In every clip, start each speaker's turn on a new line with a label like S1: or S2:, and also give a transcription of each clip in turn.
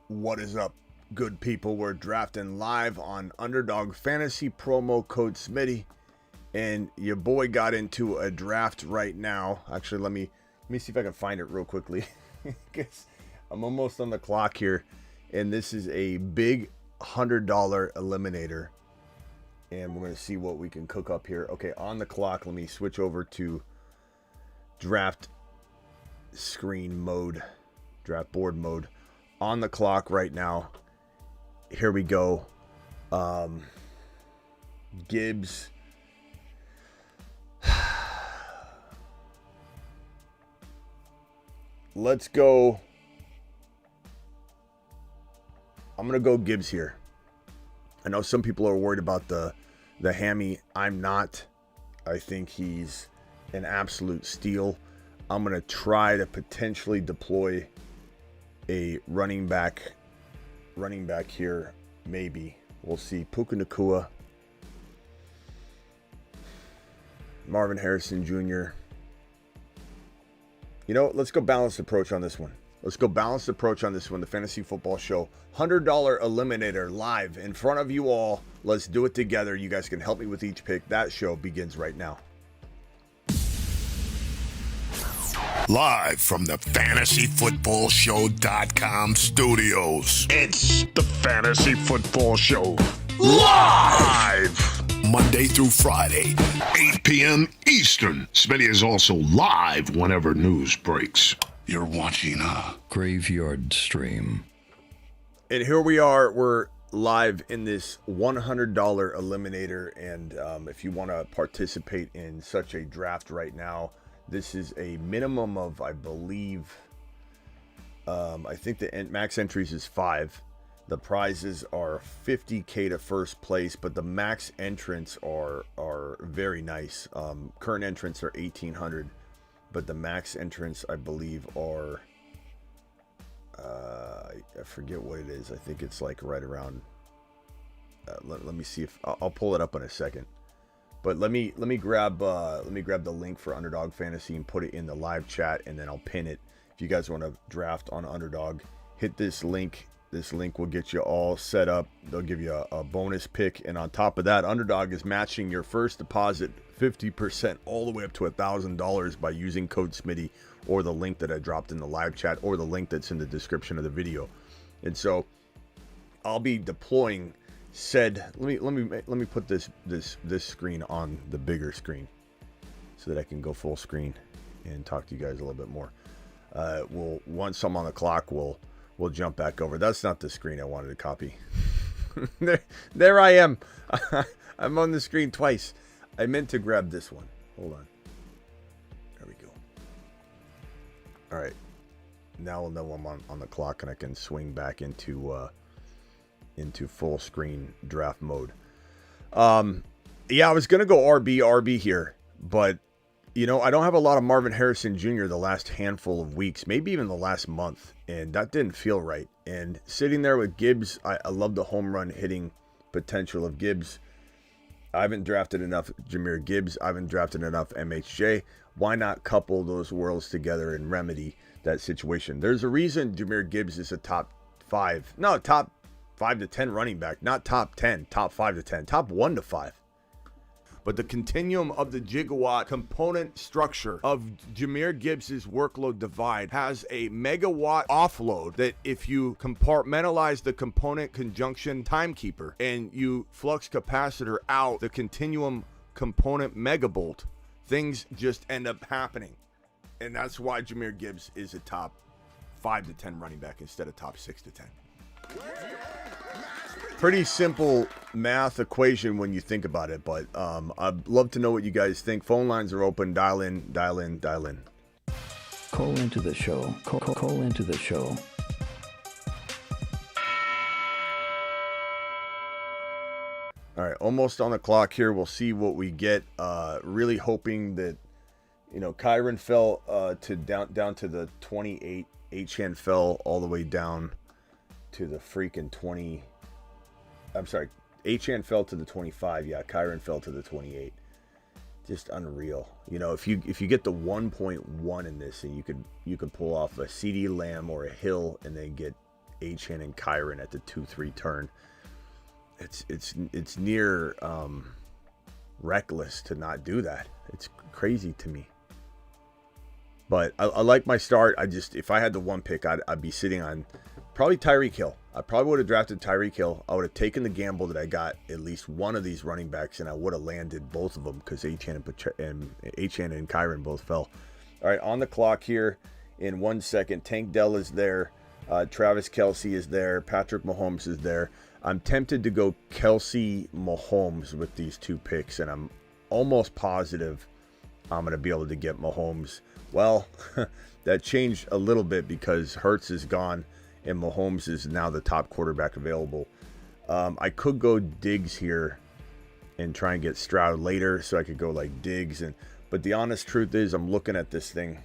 S1: What is up, good people? We're drafting live on Underdog Fantasy, promo code Smitty, and your boy got into a draft right now. Actually, let me see if I can find it real quickly because I'm almost on the clock here, and this is a big $100 eliminator, and we're going to see what we can cook up here. Okay, on the clock, let me switch over to draft screen mode, draft board mode. On the clock right now. Here we go. Gibbs. Let's go. I'm going to go Gibbs here. I know some people are worried about the hammy. I'm not. I think he's an absolute steal. I'm going to try to potentially deploy a running back here, maybe. We'll see. Puka Nacua, Marvin Harrison Jr. You know, let's go balanced approach on this one. The Fantasy Football Show. $100 eliminator live in front of you all. Let's do it together. You guys can help me with each pick. That show begins right now.
S2: Live from the FantasyFootballShow.com studios.
S3: It's the Fantasy Football Show. Live!
S2: Monday through Friday, 8 p.m. Eastern. Smitty is also live whenever news breaks. You're watching a
S4: graveyard stream.
S1: And here we are. We're live in this $100 eliminator. And if you want to participate in such a draft right now, this is a minimum of, I believe, I think the max entries is 5. The prizes are $50K to first place, but the max entrants are very nice. Current entrants are $1,800, but the max entrants, I believe, are, I forget what it is. I think it's like right around, let me see if, I'll pull it up in a second. But let me grab the link for Underdog Fantasy and put it in the live chat, and then I'll pin it. If you guys want to draft on Underdog, hit this link. This link will get you all set up. They'll give you a bonus pick, and on top of that, Underdog is matching your first deposit 50% all the way up to $1,000 by using code Smitty or the link that I dropped in the live chat or the link that's in the description of the video. And so I'll be deploying said, let me put this screen on the bigger screen so that I can go full screen and talk to you guys a little bit more. Once I'm on the clock, we'll jump back over. That's not the screen I wanted to copy. there I am. I'm on the screen twice. I meant to grab this one. Hold on. There we go. All right. Now we'll know I'm on the clock and I can swing back into full screen draft mode. Yeah, I was gonna go RB here, but you know, I don't have a lot of Marvin Harrison Jr. the last handful of weeks, maybe even the last month, and that didn't feel right. And sitting there with Gibbs, I love the home run hitting potential of Gibbs. I haven't drafted enough Jahmyr Gibbs. I haven't drafted enough MHJ. Why not couple those worlds together and remedy that situation? There's a reason Jahmyr Gibbs is a top 5 to 10 running back, not top 10, top 5 to 10, top 1 to 5. But the continuum of the gigawatt component structure of Jahmyr Gibbs's workload divide has a megawatt offload that if you compartmentalize the component conjunction timekeeper and you flux capacitor out the continuum component megabolt, things just end up happening. And that's why Jahmyr Gibbs is a top 5 to 10 running back instead of top 6 to 10. Pretty simple math equation when you think about it, but I'd love to know what you guys think. Phone lines are open. Dial in.
S4: Call into the show. Call into the show.
S1: All right, almost on the clock here. We'll see what we get. Really hoping that, you know, Kyron fell to down to the 28. Achan fell all the way down to the freaking 20. I'm sorry, Achan fell to the 25. Yeah, Kyron fell to the 28. Just unreal. You know, if you get the 1.1 in this, and you could pull off a CD Lamb or a Hill, and then get Achane and Kyron at the 2-3 turn. It's near reckless to not do that. It's crazy to me. But I like my start. If I had the one pick, I'd be sitting on probably Tyreek Hill. I probably would have drafted Tyreek Hill. I would have taken the gamble that I got at least one of these running backs, and I would have landed both of them because Achane and Kyron both fell. All right, on the clock here in 1 second. Tank Dell is there. Travis Kelce is there. Patrick Mahomes is there. I'm tempted to go Kelce Mahomes with these two picks, and I'm almost positive I'm going to be able to get Mahomes. Well, that changed a little bit because Hurts is gone and Mahomes is now the top quarterback available. I could go Diggs here and try and get Stroud later, so I could go like Diggs. But the honest truth is, I'm looking at this thing.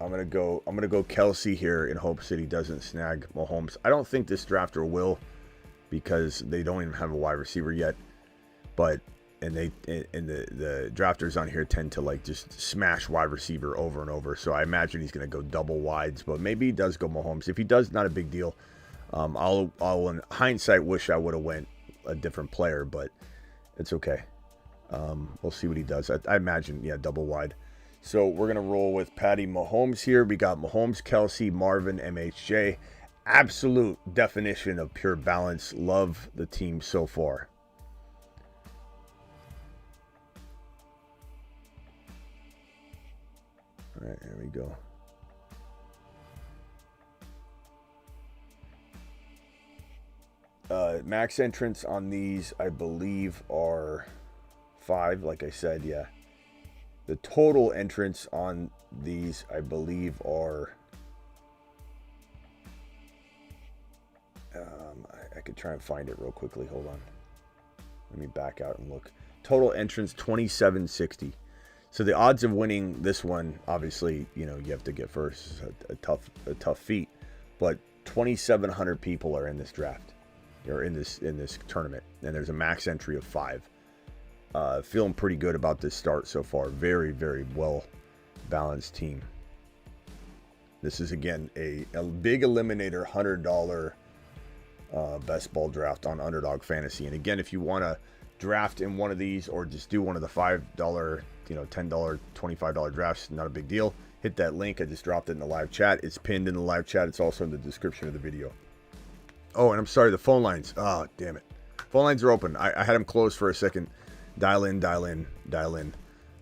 S1: I'm gonna go Kelce here in hopes that he doesn't snag Mahomes. I don't think this drafter will, because they don't even have a wide receiver yet. But the drafters on here tend to like just smash wide receiver over and over. So I imagine he's gonna go double wides, but maybe he does go Mahomes. If he does, not a big deal. I'll in hindsight wish I would have went a different player, but it's okay. We'll see what he does. I imagine, yeah, double wide. So we're going to roll with Patty Mahomes here. We got Mahomes, Kelce, Marvin, MHJ. Absolute definition of pure balance. Love the team so far. All right, here we go. Max entrants on these, I believe, are 5. Like I said, yeah. The total entrants on these, I believe, are... I could try and find it real quickly. Hold on. Let me back out and look. Total entrants, 2760. So the odds of winning this one, obviously, you have to get first. A tough feat. But 2,700 people are in this draft, or in this tournament, and there's a max entry of 5. Feeling pretty good about this start so far. Very, very well balanced team. This is again a big eliminator $100 best ball draft on Underdog Fantasy. And again, if you want to draft in one of these or just do one of the $5, $10, $25 drafts, not a big deal. Hit that link. I just dropped it in the live chat. It's pinned in the live chat. It's also in the description of the video. Oh, and I'm sorry, the phone lines. Oh, damn it. Phone lines are open. I had them closed for a second. Dial in.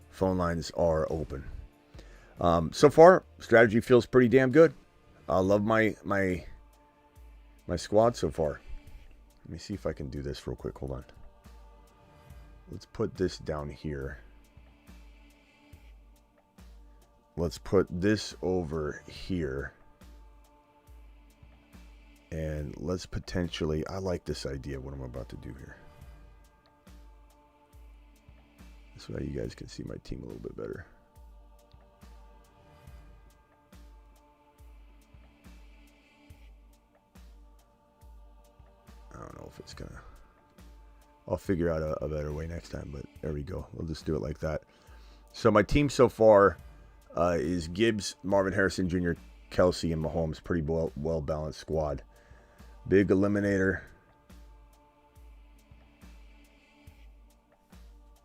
S1: Phone lines are open. So far, strategy feels pretty damn good. I love my squad so far. Let me see if I can do this real quick. Hold on. Let's put this down here. Let's put this over here. And let's potentially... I like this idea, what I'm about to do here. This way you guys can see my team a little bit better. I don't know if it's gonna... I'll figure out a better way next time, but there we go. We'll just do it like that. So my team so far is Gibbs, Marvin Harrison Jr., Kelce, and Mahomes. Pretty well-balanced squad. Big eliminator.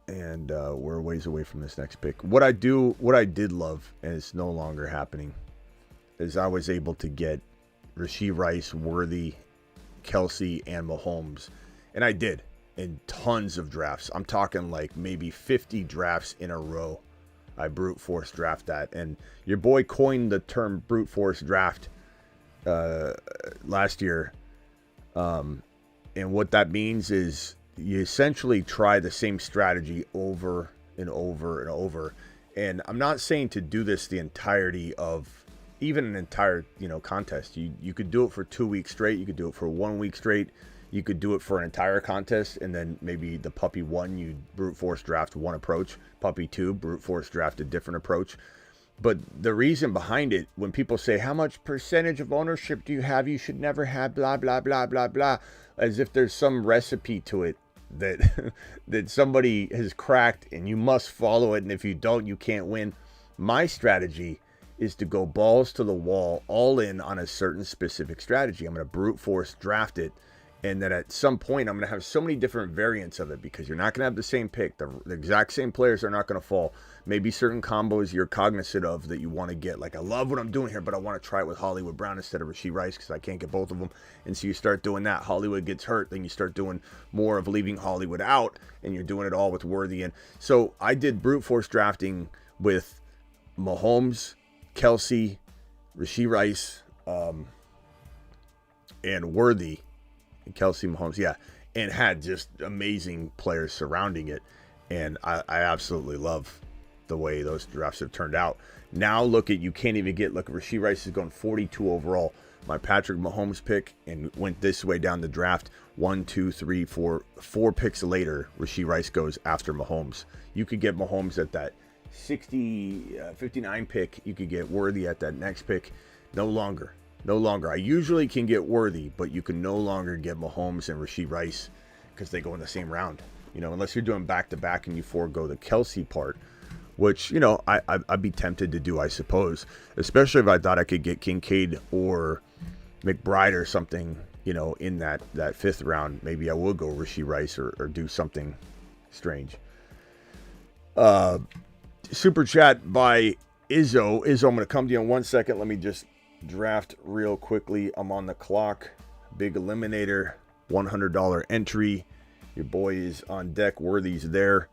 S1: And we're a ways away from this next pick. What I did love, and it's no longer happening, is I was able to get Rashee Rice, Worthy, Kelce, and Mahomes. And I did in tons of drafts. I'm talking like maybe 50 drafts in a row. I brute force draft that. And your boy coined the term brute force draft last year. And what that means is you essentially try the same strategy over and over and over. And I'm not saying to do this the entirety of even an entire, contest. You could do it for 2 weeks straight. You could do it for 1 week straight. You could do it for an entire contest, and then maybe the puppy 1, you brute force draft one approach. Puppy 2, brute force draft a different approach. But the reason behind it, when people say, how much percentage of ownership do you have? You should never have blah, blah, blah, blah, blah. As if there's some recipe to it that that somebody has cracked and you must follow it. And if you don't, you can't win. My strategy is to go balls to the wall, all in on a certain specific strategy. I'm going to brute force draft it. And then at some point, I'm going to have so many different variants of it because you're not going to have the same pick. The exact same players are not going to fall. Maybe certain combos you're cognizant of that you want to get. Like, I love what I'm doing here, but I want to try it with Hollywood Brown instead of Rashee Rice because I can't get both of them. And so you start doing that. Hollywood gets hurt. Then you start doing more of leaving Hollywood out, and you're doing it all with Worthy. And so I did brute force drafting with Mahomes, Kelsey, Rashee Rice, and Worthy. Kelsey, Mahomes, yeah, and had just amazing players surrounding it. And I absolutely love the way those drafts have turned out. Now look at, you can't even get, look, Rashee Rice is going 42 overall. My Patrick Mahomes pick and went this way down the draft. 1, 2, 3, 4 picks later, Rashee Rice goes after Mahomes. You could get Mahomes at that 59 pick. You could get Worthy at that next pick. No longer. I usually can get Worthy, but you can no longer get Mahomes and Rashee Rice because they go in the same round. You know, unless you're doing back-to-back and you forego the Kelsey part, which, you know, I'd be tempted to do, I suppose. Especially if I thought I could get Kincaid or McBride or something, you know, in that 5th round. Maybe I would go Rashee Rice or do something strange. Super chat by Izzo. Izzo, I'm going to come to you in 1 second. Let me just draft real quickly. I'm on the clock. Big eliminator, $100 entry. Your boy is on deck. Worthy's there.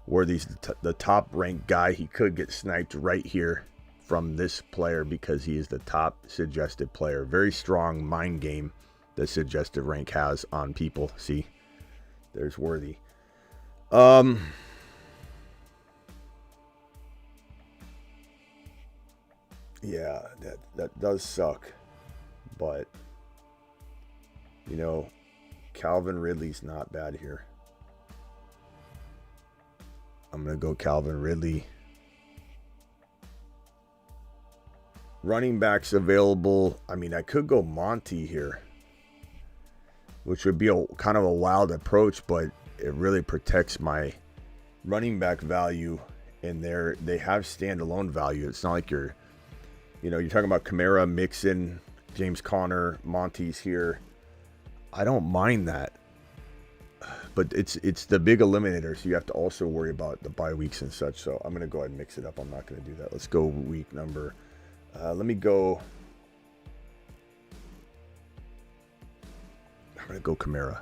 S1: Worthy's the top ranked guy. He could get sniped right here from this player because he is the top suggested player. Very strong mind game that suggested rank has on people. See, there's Worthy. Yeah, that does suck. But, you know, Calvin Ridley's not bad here. I'm going to go Calvin Ridley. Running backs available. I mean, I could go Monty here, which would be a kind of a wild approach, but it really protects my running back value. And they have standalone value. It's not like you're talking about Kamara, Mixon, James Conner, Monty's here. I don't mind that. But it's the big eliminator, so you have to also worry about the bye weeks and such. So I'm going to go ahead and mix it up. I'm not going to do that. Let's go week number. Let me go. I'm going to go Kamara.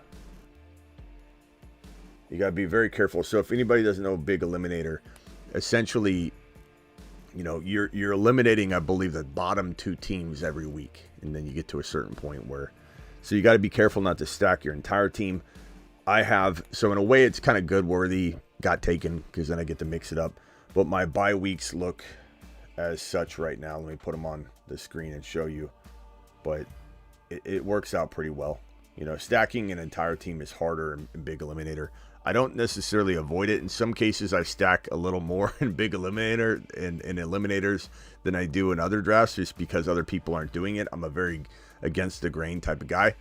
S1: You got to be very careful. So if anybody doesn't know big eliminator, essentially, you know, you're eliminating, I believe, the bottom 2 teams every week. And then you get to a certain point where, so you got to be careful not to stack your entire team. So in a way, it's kind of good. Worthy got taken because then I get to mix it up. But my bye weeks look as such right now. Let me put them on the screen and show you. But it works out pretty well. You know, stacking an entire team is harder in big eliminator. I don't necessarily avoid it. In some cases, I stack a little more in big eliminator and in eliminators than I do in other drafts, just because other people aren't doing it. I'm a very against the grain type of guy.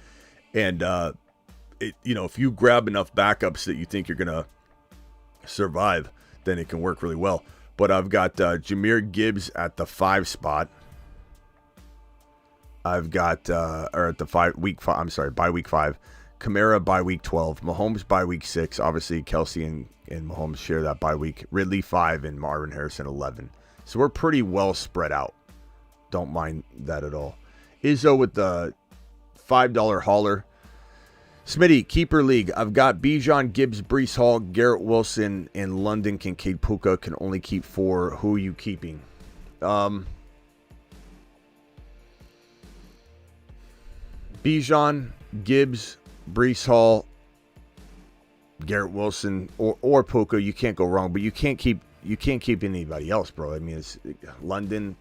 S1: And, if you grab enough backups that you think you're going to survive, then it can work really well. But I've got Jahmyr Gibbs at the 5 spot. I've got, or at the bye week 5. Kamara by week 12. Mahomes by week 6. Obviously, Kelsey and Mahomes share that bye week. Ridley 5 and Marvin Harrison 11. So we're pretty well spread out. Don't mind that at all. Izzo with the $5 hauler. Smitty, keeper league. I've got Bijan, Gibbs, Breece Hall, Garrett Wilson, and London Kincaid Puka. Can only keep 4. Who are you keeping? Bijan, Gibbs, Breece Hall, Garrett Wilson, or Puka. You can't go wrong, but you can't keep anybody else, bro. I mean, it's London,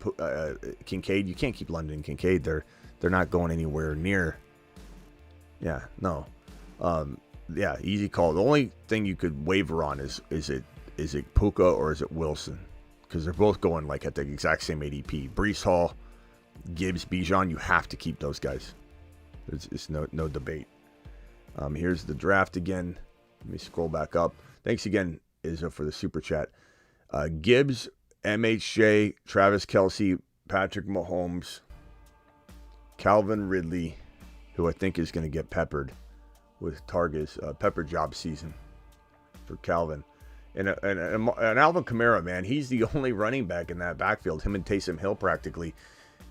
S1: Kincaid. You can't keep London and Kincaid. They're not going anywhere near. Yeah, no. Yeah, easy call. The only thing you could waver on is it Puka or is it Wilson? Because they're both going like at the exact same ADP. Breece Hall, Gibbs, Bijan. You have to keep those guys. It's no debate. Here's the draft again. Let me scroll back up. Thanks again, Izzo, for the super chat. Gibbs, MHJ, Travis Kelsey, Patrick Mahomes, Calvin Ridley, who I think is going to get peppered with targets, pepper job season for Calvin. And Alvin Kamara, man, he's the only running back in that backfield, him and Taysom Hill practically.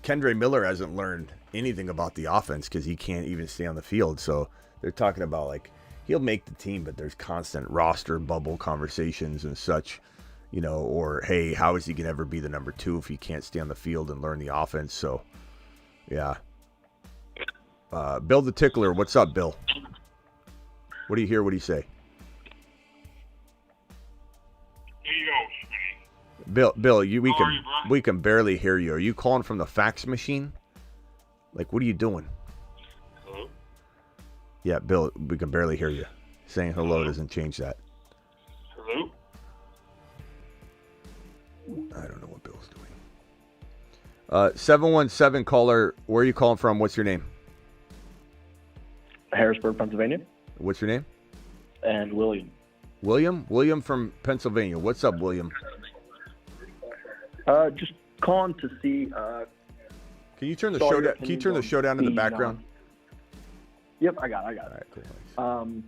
S1: Kendre Miller hasn't learned anything about the offense because he can't even stay on the field. So they're talking about, like, he'll make the team, but there's constant roster bubble conversations and such, you know, or, hey, how is he going to ever be the number 2 if he can't stay on the field and learn the offense? So, yeah. Bill the Tickler, what's up, Bill? What do you hear? What do you say? Bill, we can barely hear you. Are you calling from the fax machine? Like, what are you doing?
S5: Hello?
S1: Yeah, Bill, we can barely hear you. Saying hello doesn't change that.
S5: Hello?
S1: I don't know what Bill's doing. 717 caller, where are you calling from? What's your name?
S6: Harrisburg, Pennsylvania.
S1: What's your name?
S6: And William.
S1: William from Pennsylvania. What's up, William?
S6: Just calling to see.
S1: Can you turn the show down? Can you turn the show down in the background?
S6: Yep, I got it.
S1: All right, cool.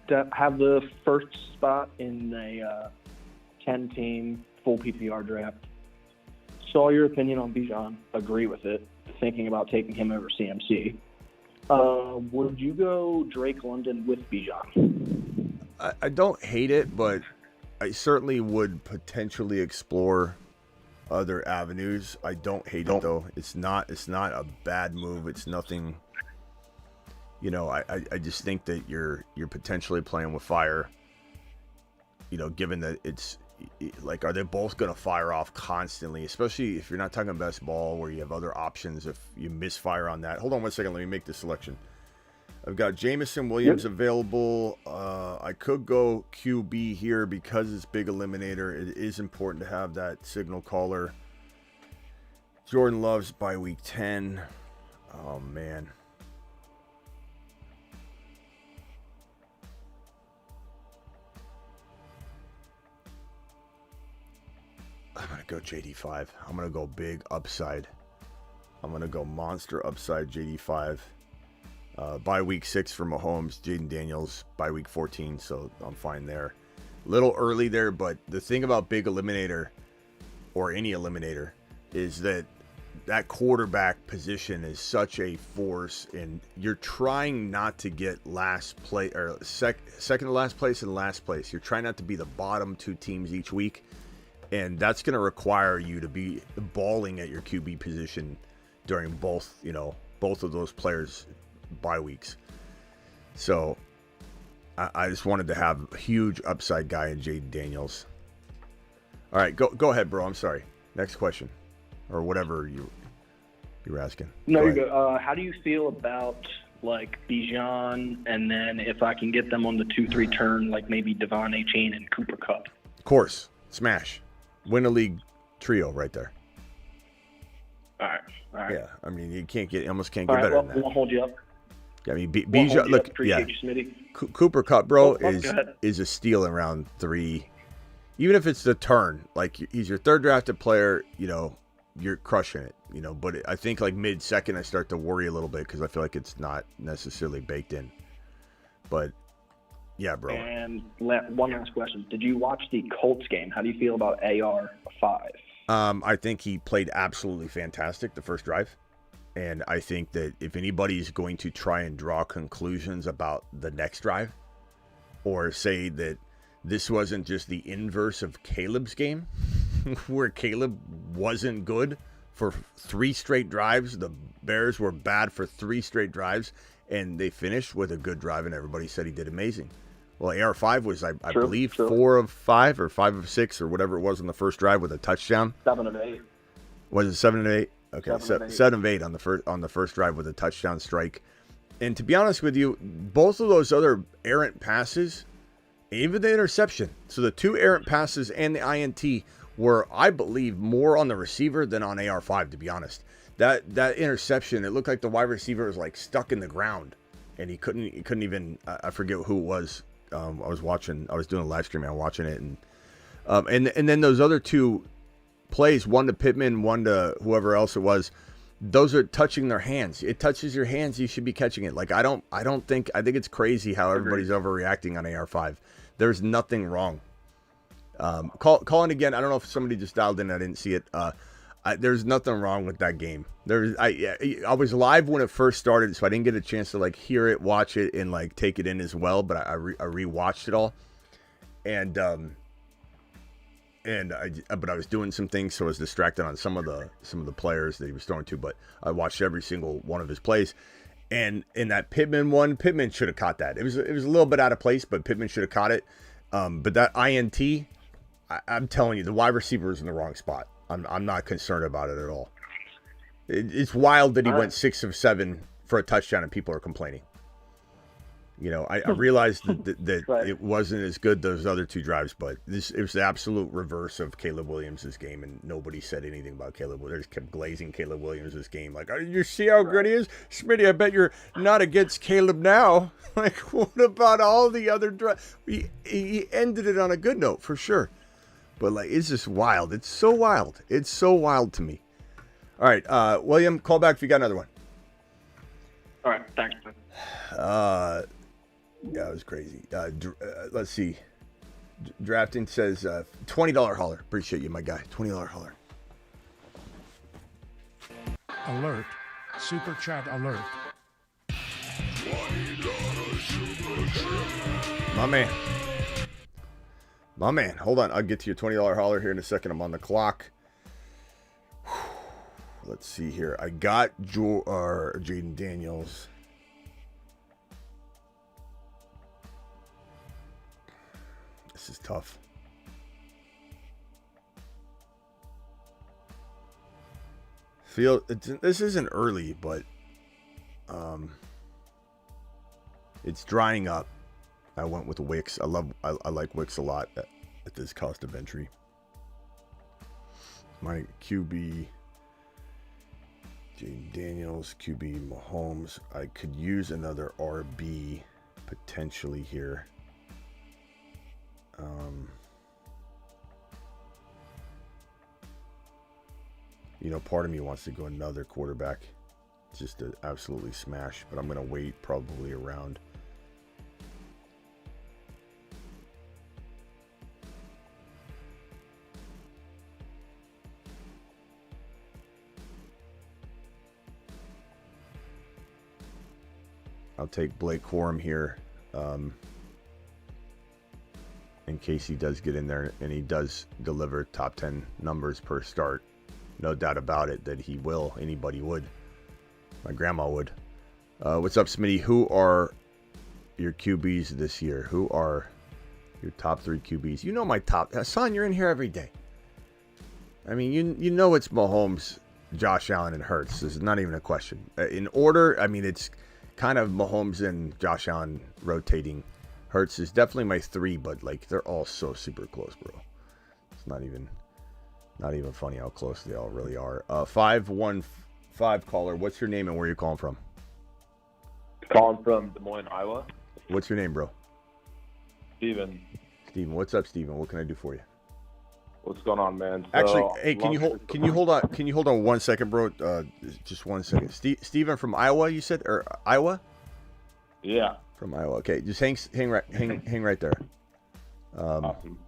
S6: To have the first spot in a 10-team full PPR draft. Saw your opinion on Bijan. Agree with it. Thinking about taking him over CMC. Would you go Drake London with Bijan?
S1: I don't hate it, but I certainly would potentially explore other avenues. I don't hate it though. It's not a bad move. It's nothing. You know, I just think that you're potentially playing with fire. You know, given that it's like, are they both going to fire off constantly? Especially if you're not talking best ball, where you have other options. If you misfire on that, hold on one second. Let me make the selection. I've got Jamison Williams available. I could go QB here because it's big eliminator. It is important to have that signal caller. Jordan Love's by week 10. Oh, man. I'm going to go JD5. I'm going to go big upside. I'm going to go monster upside JD5. By week 6 for Mahomes, Jaden Daniels by week 14, so I'm fine there. Little early there, but the thing about big eliminator or any eliminator is that quarterback position is such a force, and you're trying not to get last place or second to last place and last place. You're trying not to be the bottom 2 teams each week, and that's going to require you to be balling at your QB position during both of those players' bye weeks. So I just wanted to have a huge upside guy in Jaden Daniels. All right, go ahead, bro. I'm sorry. Next question, or whatever you were asking.
S6: No, you're good. How do you feel about like Bijan, and then if I can get them on the 2-3 turn, like maybe Devon Achane and Cooper Kupp?
S1: Of course, smash, win a league trio right there.
S6: All right.
S1: Yeah, I mean you almost can't
S6: All
S1: get
S6: right,
S1: better than that.
S6: We'll hold you up.
S1: I mean, Bijan, look,
S6: Appreciate you, Smitty.
S1: Cooper Kupp, bro,
S6: Go ahead.
S1: is a steal in round 3. Even if it's the turn, like he's your third drafted player, you know, you're crushing it, you know. But I think like mid-second, I start to worry a little bit because I feel like it's not necessarily baked in. But yeah, bro.
S6: And one last question: did you watch the Colts game? How do you feel about AR5?
S1: I think he played absolutely fantastic the first drive. And I think that if anybody's going to try and draw conclusions about the next drive, or say that this wasn't just the inverse of Caleb's game, where Caleb wasn't good for 3 straight drives, the Bears were bad for 3 straight drives, and they finished with a good drive, and everybody said he did amazing. Well, AR5 was, I believe, 4 of 5 or 5 of 6 or whatever it was on the first drive with a touchdown.
S6: 7 of 8.
S1: Was it 7 of 8? Okay, 7 of 8 on the first drive with a touchdown strike. And to be honest with you, both of those other errant passes, even the interception, so the 2 errant passes and the INT were, I believe, more on the receiver than on AR5, to be honest. That interception, it looked like the wide receiver was like stuck in the ground, and he couldn't even, I forget who it was. I was doing a live stream, I'm watching it, and then those other 2 plays, one to Pittman, one to whoever else it was, those are touching their hands. It touches your hands, you should be catching it. Like I think it's crazy how everybody's overreacting on AR5. There's nothing wrong. Call in again. I don't know if somebody just dialed in. I didn't see it. There's nothing wrong with that game. I was live when it first started, so I didn't get a chance to like hear it, watch it, and like take it in as well. But I rewatched it all, but I was doing some things, so I was distracted on some of the players that he was throwing to. But I watched every single one of his plays, and in that Pittman one, Pittman should have caught that. It was a little bit out of place, but Pittman should have caught it. But that INT, I'm telling you, the wide receiver is in the wrong spot. I'm not concerned about it at all. It's wild that he went 6 of 7 for a touchdown and people are complaining. You know, I realized that
S6: Right.
S1: it wasn't as good those other 2 drives, but it was the absolute reverse of Caleb Williams' game, and nobody said anything about Caleb. They just kept glazing Caleb Williams' game. Like, you see how good he is? Smitty, I bet you're not against Caleb now. Like, what about all the other drives? He ended it on a good note, for sure. But, like, it's just wild. It's so wild. It's so wild to me. All right, William, call back if you got another one.
S6: All right, thanks.
S1: Yeah, it was crazy. Let's see. Drafting says $20 hauler. Appreciate you, my guy. $20 hauler.
S7: Alert. Super chat alert.
S1: My man. My man. Hold on. I'll get to your $20 hauler here in a second. I'm on the clock. Let's see here. I got Jaden Daniels. This is tough. This isn't early, but it's drying up. I went with Wicks. I like Wicks a lot at this cost of entry. My QB, Jaden Daniels, QB Mahomes. I could use another RB potentially here. You know, part of me wants to go another quarterback just to absolutely smash, but I'm going to wait probably around. I'll take Blake Corum here. In case he does get in there and he does deliver top 10 numbers per start. No doubt about it that he will. Anybody would. My grandma would. What's up, Smitty? Who are your QBs this year? Who are your top 3 QBs? You know my top. Son, you're in here every day. I mean, you know it's Mahomes, Josh Allen, and Hurts. This is not even a question. In order, I mean, it's kind of Mahomes and Josh Allen rotating. Hurts is definitely my 3, but like they're all so super close, bro. It's not even funny how close they all really are. 515 caller. What's your name and where are you calling from?
S8: Calling from Des Moines, Iowa.
S1: What's your name, bro?
S8: Steven.
S1: Steven. What's up, Steven? What can I do for you?
S8: What's going on, man?
S1: Actually, hey, can you hold on 1 second, bro? Just 1 second. Steven from Iowa, you said, or Iowa?
S8: Yeah.
S1: From Iowa. Okay, just hang right there.
S8: Awesome.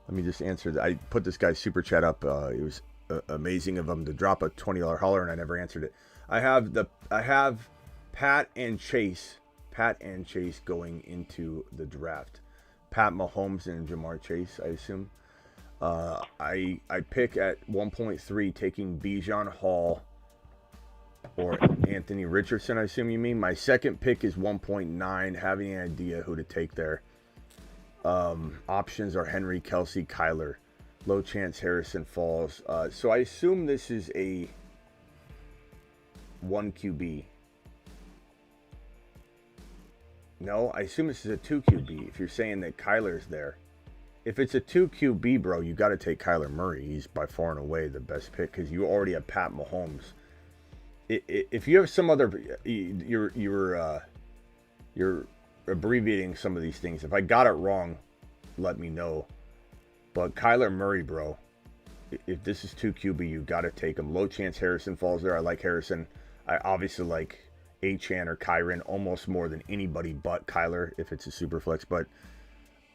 S1: Let me just answer that. I put this guy's super chat up. It was amazing of him to drop a $20 hauler, and I never answered it. I have Pat and Chase going into the draft. Pat Mahomes and Jamar Chase, I assume. I pick at 1.3 taking Bijan Hall or Anthony Richardson, I assume you mean. My second pick is 1.9, having an idea who to take there. Options are Henry, Kelsey, Kyler. Low chance Harrison falls. So I assume this is a 1 QB. No, I assume this is a 2 QB if you're saying that Kyler's there. If it's a 2 QB, bro, you got to take Kyler Murray. He's by far and away the best pick because you already have Pat Mahomes. If you have some other, you're abbreviating some of these things. If I got it wrong, let me know. But Kyler Murray, bro, If this is 2 QB, you got to take him. Low chance Harrison falls there. I like Harrison. I obviously like Achane or Kyron almost more than anybody but Kyler if it's a super flex, but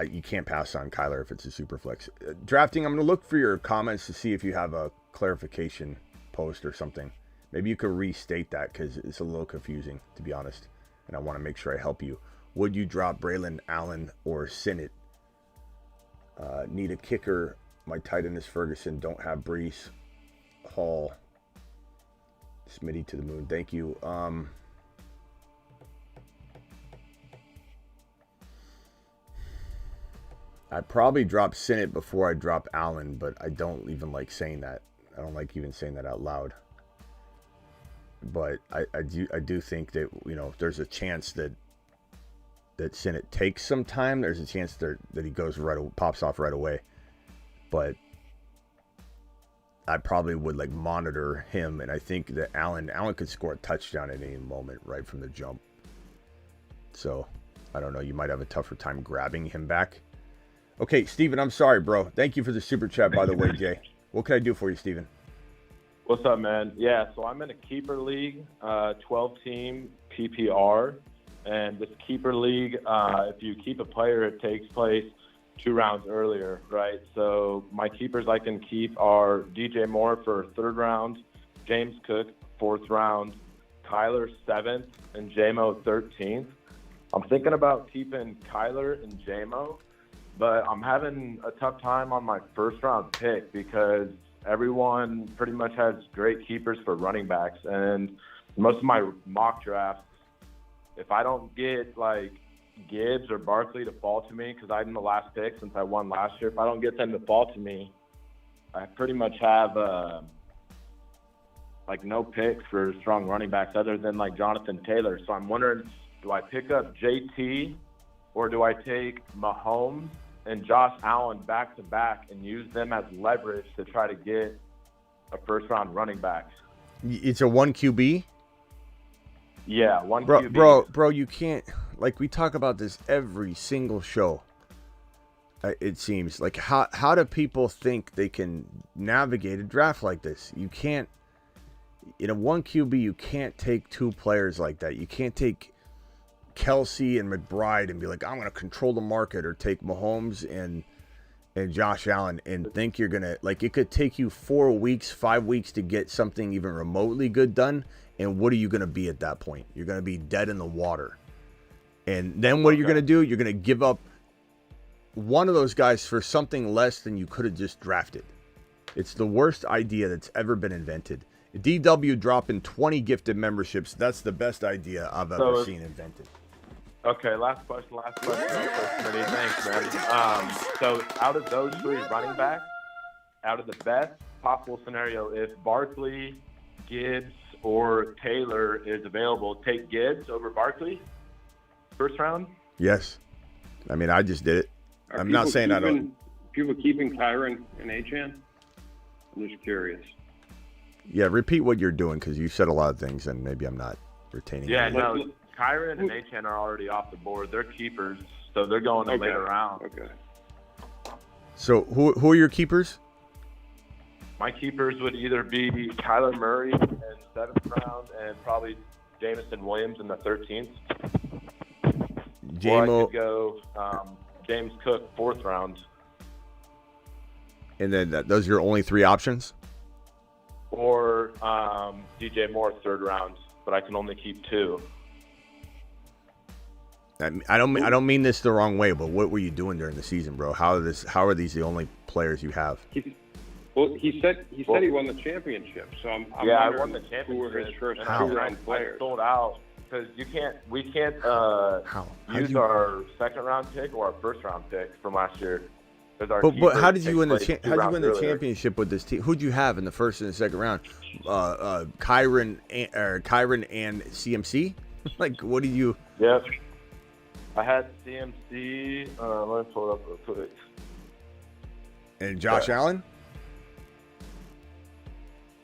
S1: you can't pass on Kyler if it's a super flex. Drafting, I'm going to look for your comments to see if you have a clarification post or something. Maybe you could restate that because it's a little confusing, to be honest, and I want to make sure I help you. Would you drop Braylon Allen or Sinnott? Need a kicker. My tight end is Ferguson. Don't have Brees Hall. Smitty to the moon. Thank you. I probably drop Sinnott before I drop Allen, but I don't even like saying that. I don't like even saying that out loud. But I do think that, you know, there's a chance that Sinnott takes some time. There's a chance that he pops off right away. But I probably would like monitor him, and I think that Allen could score a touchdown at any moment right from the jump. So I don't know. You might have a tougher time grabbing him back. Okay, Steven, I'm sorry, bro. Thank you for the super chat, by the way, Jay. What can I do for you, Steven?
S8: What's up, man? Yeah, so I'm in a keeper league, 12-team PPR, and this keeper league, if you keep a player, it takes place 2 rounds earlier, right? So my keepers I can keep are DJ Moore for 3rd round, James Cook 4th round, Kyler 7th, and JMO 13th. I'm thinking about keeping Kyler and JMO, but I'm having a tough time on my 1st round pick because everyone pretty much has great keepers for running backs, and most of my mock drafts, if I don't get like Gibbs or Barkley to fall to me, because I'm the last pick since I won last year, if I don't get them to fall to me, I pretty much have like no picks for strong running backs other than like Jonathan Taylor. So I'm wondering, do I pick up JT or do I take Mahomes and Josh Allen back to back and use them as leverage to try to get a 1st round running back?
S1: It's a 1 QB?
S8: Yeah, 1 QB.
S1: Bro, you can't. Like, we talk about this every single show. It seems like how do people think they can navigate a draft like this? You can't. In a 1 QB, you can't take 2 players like that. You can't take Kelsey and McBride and be like, I'm going to control the market, or take Mahomes and Josh Allen and think you're going to, like, it could take you 4 weeks, 5 weeks to get something even remotely good done. And what are you going to be at that point? You're going to be dead in the water. And then what are you going to do? You're going to give up one of those guys for something less than you could have just drafted. It's the worst idea that's ever been invented. DW dropping 20 gifted memberships. That's the best idea I've ever seen invented.
S8: Okay, last question. Smitty. Thanks, man. So out of those 3 running backs, out of the best possible scenario, if Barkley, Gibbs, or Taylor is available, take Gibbs over Barkley 1st round?
S1: Yes. I mean, I just did it. I'm not saying I don't.
S9: People keeping Kyron and Achane? I'm just curious.
S1: Yeah, repeat what you're doing, because you said a lot of things and maybe I'm not retaining.
S8: Yeah, no, Kyron and Achane are already off the board. They're keepers, so they're going in later round.
S9: Okay.
S1: So who are your keepers?
S8: My keepers would either be Kyler Murray in 7th round and probably Jameson Williams in the 13th. Or I could go James Cook 4th round.
S1: And then those are your only 3 options?
S8: Or DJ Moore 3rd round, but I can only keep 2.
S1: I don't mean this the wrong way, but what were you doing during the season, bro? How are these the only players you have?
S9: He said he won the championship, so I'm
S8: I won the championship.
S9: Who were his first
S8: 2-round players? I sold out because we can't use our 2nd round pick or our 1st round pick from last year.
S1: But how did you win the championship with this team? Who'd you have in the 1st and the 2nd round? Kyron and CMC? Like, what do you?
S8: Yep. I had CMC. Let me pull it up real quick.
S1: And Josh Allen?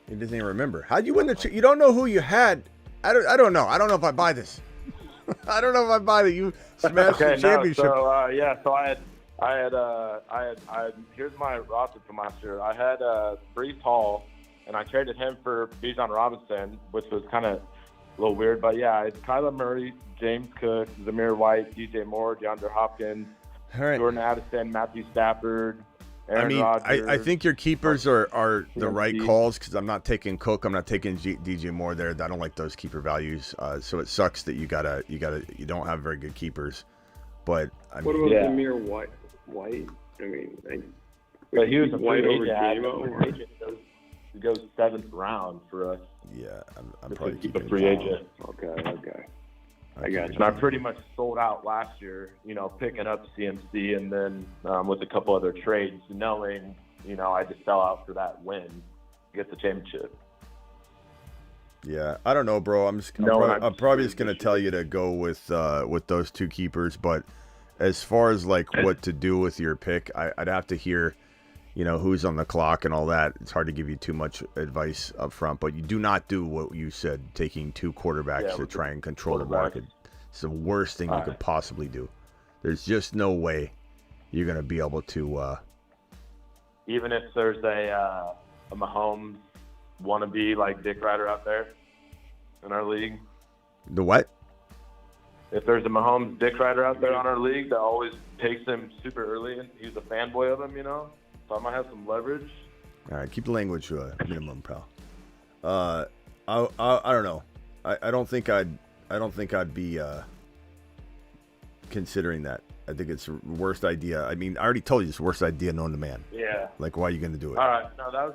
S1: He doesn't even remember. How'd you win the? You don't know who you had. I don't know. I don't know if I buy this. I don't know if I buy that you smashed the championship.
S8: So I Here's my roster from last year. I had Breece Hall, and I traded him for Bijan Robinson, which was kind of a little weird. But yeah, I had Kyler Murray, James Cook, Zamir White, DJ Moore, DeAndre Hopkins,
S1: All right.
S8: Jordan Addison, Matthew Stafford, Aaron Rodgers.
S1: I think your keepers are the right calls because I'm not taking Cook. I'm not taking DJ Moore there. I don't like those keeper values. So it sucks that you don't have very good keepers. But I mean,
S9: What about Zamir White? I mean,
S8: but he was a
S9: White
S8: free
S9: over
S8: agent.
S9: Gamo.
S8: He goes 7th round for us.
S1: yeah, I'm
S8: Just
S1: probably
S8: to keep a
S1: keeping
S8: free
S1: him.
S8: agent.
S9: Okay. I got you.
S8: And I pretty much sold out last year, picking up CMC and then with a couple other trades, knowing, I just sell out for that win to get the championship.
S1: Yeah, I don't know, bro. I'm probably just gonna tell you to go with those two keepers. But as far as like what to do with your pick, I'd have to hear, who's on the clock and all that. It's hard to give you too much advice up front. But you do not do what you said, taking 2 quarterbacks to try and control the market. It's the worst thing you could possibly do. There's just no way you're gonna be able to.
S8: Even if there's a Mahomes wannabe like Dick Ryder out there in our league.
S1: The what?
S8: If there's a Mahomes Dick Ryder out there on our league that always takes him super early and he's a fanboy of him, so I might have some leverage.
S1: All right, keep the language to a minimum, pal. I don't know. I don't think I'd be considering that. I think it's the worst idea. I mean, I already told you it's the worst idea known to man.
S8: Yeah.
S1: Like, why are you going to do it?
S8: All right. No, that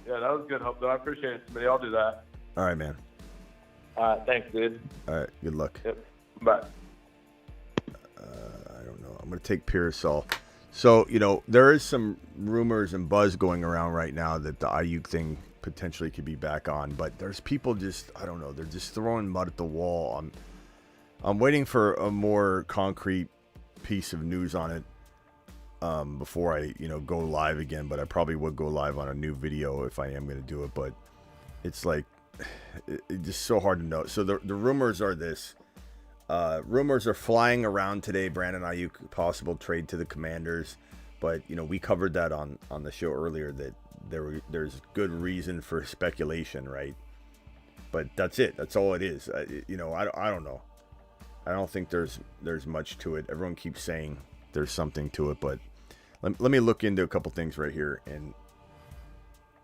S8: was good hope, though. I appreciate it, Smitty. I'll do that.
S1: All right, man.
S8: All right. Thanks, dude.
S1: All right, good luck.
S8: Yep. Bye.
S1: I don't know. I'm going to take Pearsall. So, there is some rumors and buzz going around right now that the Aiyuk thing potentially could be back on, but there's people just, I don't know, they're just throwing mud at the wall. I'm waiting for a more concrete piece of news on it before I, go live again, but I probably would go live on a new video if I am going to do it, but it's like, it's just so hard to know. So the rumors are this. Rumors are flying around today. Brandon Aiyuk, possible trade to the Commanders, but we covered that on the show earlier that there's good reason for speculation, right? But that's it. That's all it is. I don't know. I don't think there's much to it. Everyone keeps saying there's something to it, but let me look into a couple things right here and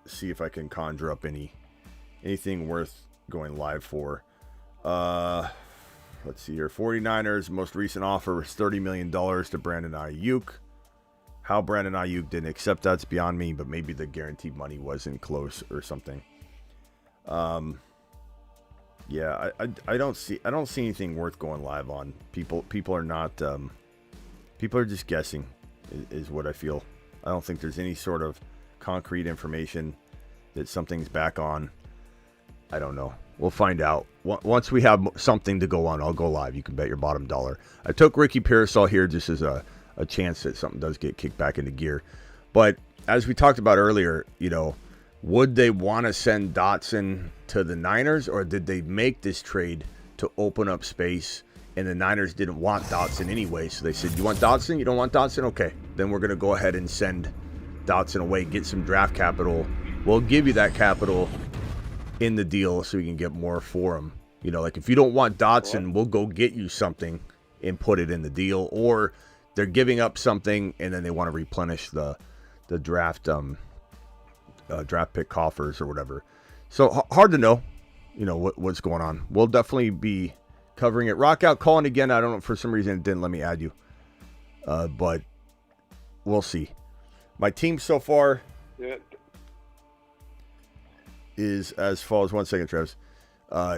S1: see if I can conjure up anything worth going live for. Let's see here. 49ers most recent offer was $30 million to Brandon Aiyuk. How Brandon Aiyuk didn't accept that's beyond me, but maybe the guaranteed money wasn't close or something. Yeah, I don't see anything worth going live on. People are not. People are just guessing, is what I feel. I don't think there's any sort of concrete information that something's back on. I don't know. We'll find out. Once we have something to go on, I'll go live. You can bet your bottom dollar. I took Ricky Pearsall here just as a chance that something does get kicked back into gear. But as we talked about earlier, would they want to send Dotson to the Niners, or did they make this trade to open up space and the Niners didn't want Dotson anyway? So they said, you want Dotson? You don't want Dotson? Okay, then we're going to go ahead and send Dotson away, get some draft capital. We'll give you that capital in the deal so we can get more for him. Like if you don't want Dotson, we'll go get you something and put it in the deal. Or they're giving up something and then they want to replenish the draft draft pick coffers or whatever. So hard to know, what's going on. We'll definitely be covering it. Rock out calling again. I don't know, for some reason it didn't let me add you. But we'll see. My team so far is as follows. 1 second, Travis.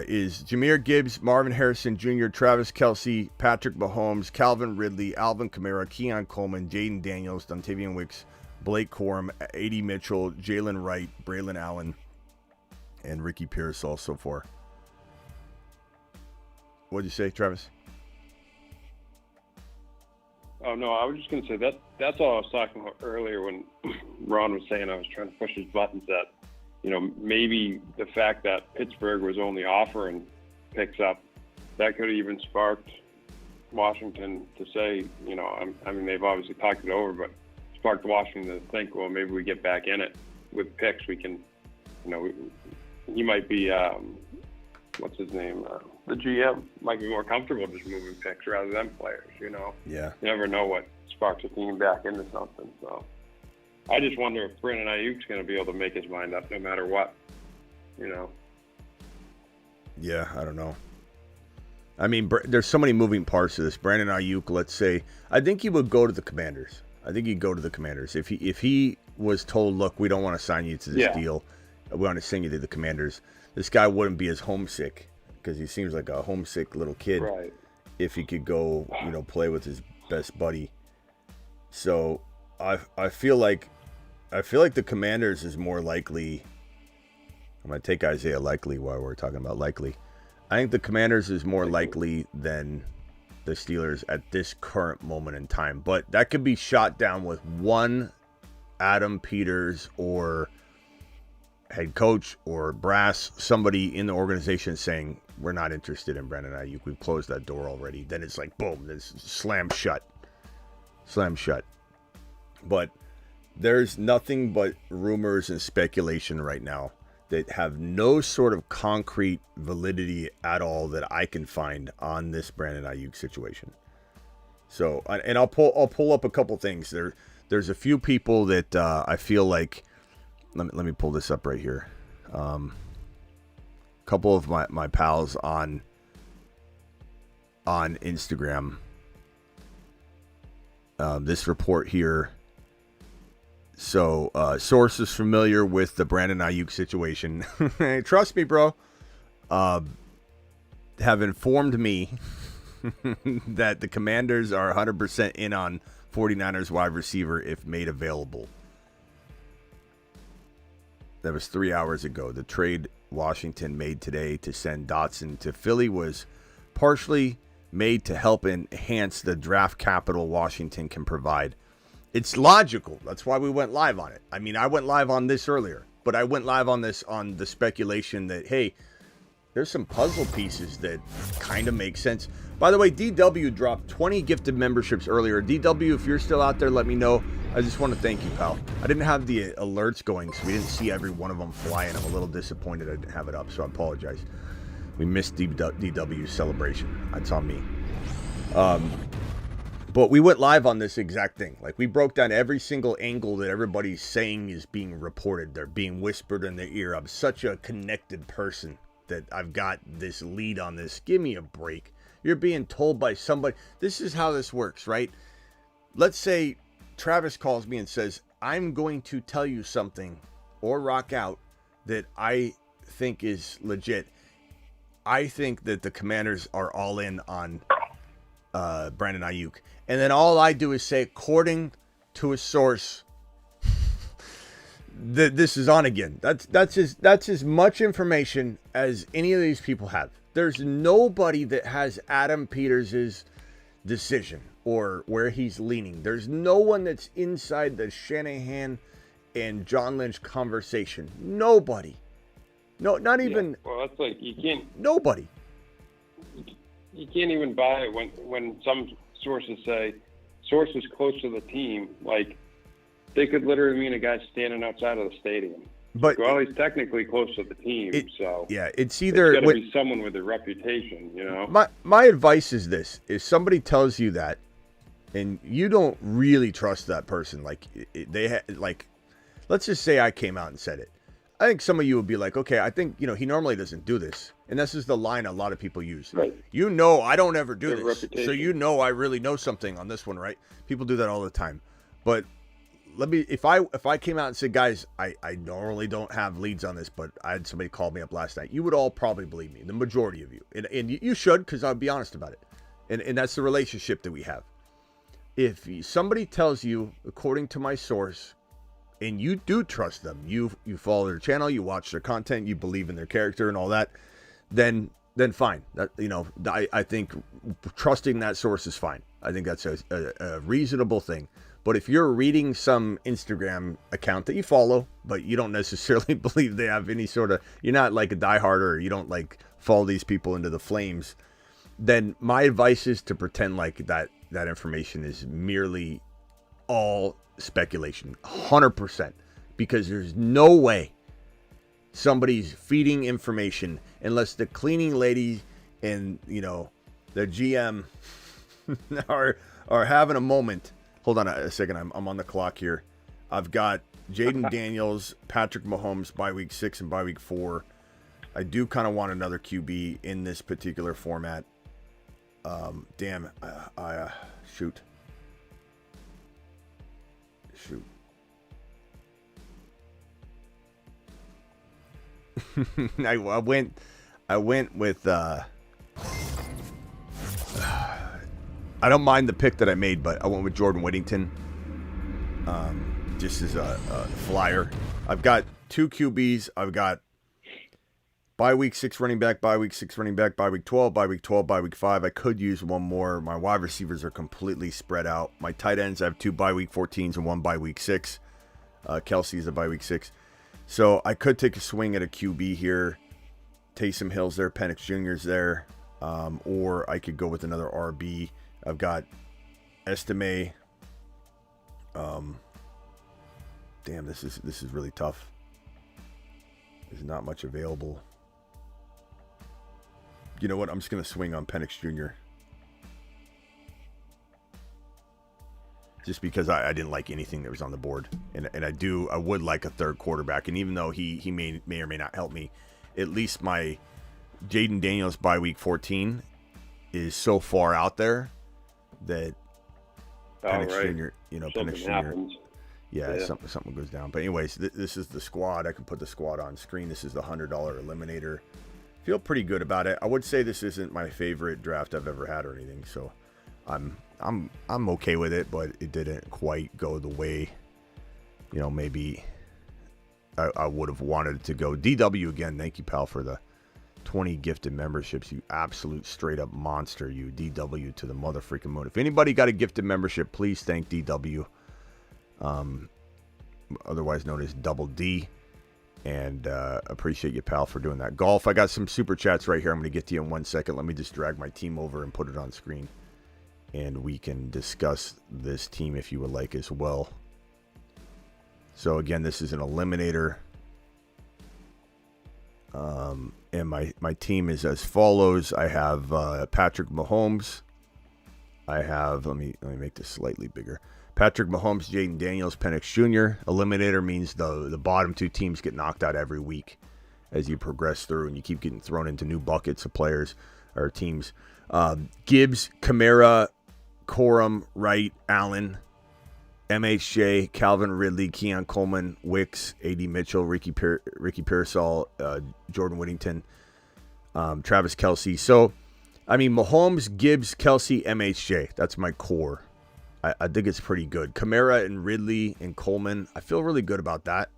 S1: Is Jahmyr Gibbs, Marvin Harrison Jr., Travis Kelce, Patrick Mahomes, Calvin Ridley, Alvin Kamara, Keon Coleman, Jaden Daniels, Dontavian Wicks, Blake Corum, A.D. Mitchell, Jalen Wright, Braylon Allen, and Ricky Pearsall so far. What'd you say, Travis?
S9: Oh, no, I was just going to say that's all I was talking about earlier when Ron was saying I was trying to push his buttons that, maybe the fact that Pittsburgh was only offering picks up, that could have even sparked Washington to say, I mean, they've obviously talked it over, but sparked Washington to think, well, maybe we get back in it with picks. We can, he might be, what's his name? The GM might be more comfortable just moving picks rather than players,
S1: Yeah.
S9: You never know what sparks a team back into something. So I just wonder if Brandon Aiyuk's going to be able to make his mind up no matter what,
S1: Yeah, I don't know. I mean, there's so many moving parts to this. Brandon Aiyuk, let's say, I think he would go to the Commanders. I think he'd go to the Commanders. If he was told, look, we don't want to sign you to this deal. We want to send you to the Commanders. This guy wouldn't be as homesick because he seems like a homesick little kid.
S9: Right.
S1: If he could go, play with his best buddy. So I feel like the Commanders is more likely. I'm going to take Isaiah Likely while we're talking about Likely. I think the Commanders is more likely than the Steelers at this current moment in time. But that could be shot down with one Adam Peters or head coach or brass, somebody in the organization saying, we're not interested in Brandon Aiyuk. We've closed that door already. Then it's like, boom, it's slam shut. Slam shut. But there's nothing but rumors and speculation right now that have no sort of concrete validity at all that I can find on this Brandon Aiyuk situation. So, and I'll pull up a couple things. There's a few people that I feel like. Let me pull this up right here. A couple of my pals on Instagram. This report here. So, sources familiar with the Brandon Aiyuk situation, trust me, bro, have informed me that the Commanders are 100% in on 49ers wide receiver if made available. That was 3 hours ago. The trade Washington made today to send Dotson to Philly was partially made to help enhance the draft capital Washington can provide. It's logical. That's why we went live on it. I mean, I went live on this earlier, but I went live on this on the speculation that, hey, there's some puzzle pieces that kind of make sense. By the way, DW dropped 20 gifted memberships earlier. DW, if you're still out there, let me know. I just want to thank you, pal. I didn't have the alerts going, so we didn't see every one of them flying. I'm a little disappointed I didn't have it up, so I apologize. We missed DW's celebration. That's on me. But we went live on this exact thing. Like, we broke down every single angle that everybody's saying is being reported. They're being whispered in their ear. I'm such a connected person that I've got this lead on this. Give me a break. You're being told by somebody. This is how this works, right? Let's say Travis calls me and says, I'm going to tell you something or rock out that I think is legit. I think that the Commanders are all in on Brandon Aiyuk. And then all I do is say, according to a source, that this is on again. That's as much information as any of these people have. There's nobody that has Adam Peters' decision or where he's leaning. There's no one that's inside the Shanahan and John Lynch conversation. Nobody. No, not even.
S9: Yeah. Well, that's like you can't.
S1: Nobody.
S9: You can't even buy it when some sources say sources close to the team. Like, they could literally mean a guy standing outside of the stadium.
S1: But
S9: well, he's technically close to the team, so
S1: yeah, it's either
S9: got to be someone with a reputation, you know.
S1: My advice is this: if somebody tells you that, and you don't really trust that person, like let's just say I came out and said it. I think some of you would be like, okay, I think he normally doesn't do this, and this is the line a lot of people use.
S9: Right.
S1: I don't ever do
S9: Their
S1: this,
S9: reputation.
S1: so I really know something on this one, right? People do that all the time, but. If I came out and said, guys, I normally don't have leads on this, but I had somebody call me up last night, you would all probably believe me, the majority of you. And you should, because I'll be honest about it. And that's the relationship that we have. If somebody tells you, according to my source, and you do trust them, you follow their channel, you watch their content, you believe in their character and all that, then fine. That I think trusting that source is fine. I think that's a reasonable thing. But if you're reading some Instagram account that you follow, but you don't necessarily believe they have any sort of, you're not like a diehard or you don't like follow these people into the flames, then my advice is to pretend like that information is merely all speculation, 100%, because there's no way somebody's feeding information unless the cleaning lady and, you know, the GM are having a moment. Hold on a second. I'm on the clock here. I've got Jaden Daniels, Patrick Mahomes by week 6 and by week 4. I do kind of want another QB in this particular format. Shoot. I went with I don't mind the pick that I made, but I went with Jordan Whittington. Just as a flyer. I've got 2 QBs. I've got bye week 6 running back, bye week 6 running back, bye week 12, bye week 12, bye week 5. I could use one more. My wide receivers are completely spread out. My tight ends, I have 2 bye week 14s and 1 bye week 6. Kelsey's a bye week 6. So I could take a swing at a QB here. Taysom Hill's there, Penix Jr.'s there. Or I could go with another RB. I've got Estime. Damn, this is really tough. There's not much available. You know what? I'm just going to swing on Penix Jr. Just because I didn't like anything that was on the board. And I would like a third quarterback. And even though he may or may not help me, at least my Jaden Daniels by week 14 is so far out there that Penix Jr.,
S9: something
S1: Penix Jr.
S9: happens.
S1: Yeah. Something goes down. But anyways, this is the squad. I can put the squad on screen. This is the $100 eliminator. Feel pretty good about it. I would say this isn't my favorite draft I've ever had or anything. So I'm okay with it, but it didn't quite go the way, maybe I would have wanted it to go. DW again, thank you, pal, for the 20 gifted memberships. You absolute straight up monster. You DW to the mother freaking moon. If anybody got a gifted membership, please thank DW. Otherwise known as Double D. And appreciate you, pal, for doing that. Golf, I got some super chats right here. I'm going to get to you in 1 second. Let me just drag my team over and put it on screen. And we can discuss this team if you would like as well. So again, this is an eliminator. And my team is as follows. I have Patrick Mahomes. I have, let me make this slightly bigger. Patrick Mahomes, Jaden Daniels, Penix Jr. Eliminator means the bottom 2 teams get knocked out every week as you progress through and you keep getting thrown into new buckets of players or teams. Gibbs, Kamara, Corum, Wright, Allen, MHJ, Calvin Ridley, Keon Coleman, Wicks, A.D. Mitchell, Ricky Pearsall, Jordan Whittington, Travis Kelce. So, I mean, Mahomes, Gibbs, Kelce, MHJ. That's my core. I think it's pretty good. Kamara and Ridley and Coleman, I feel really good about that.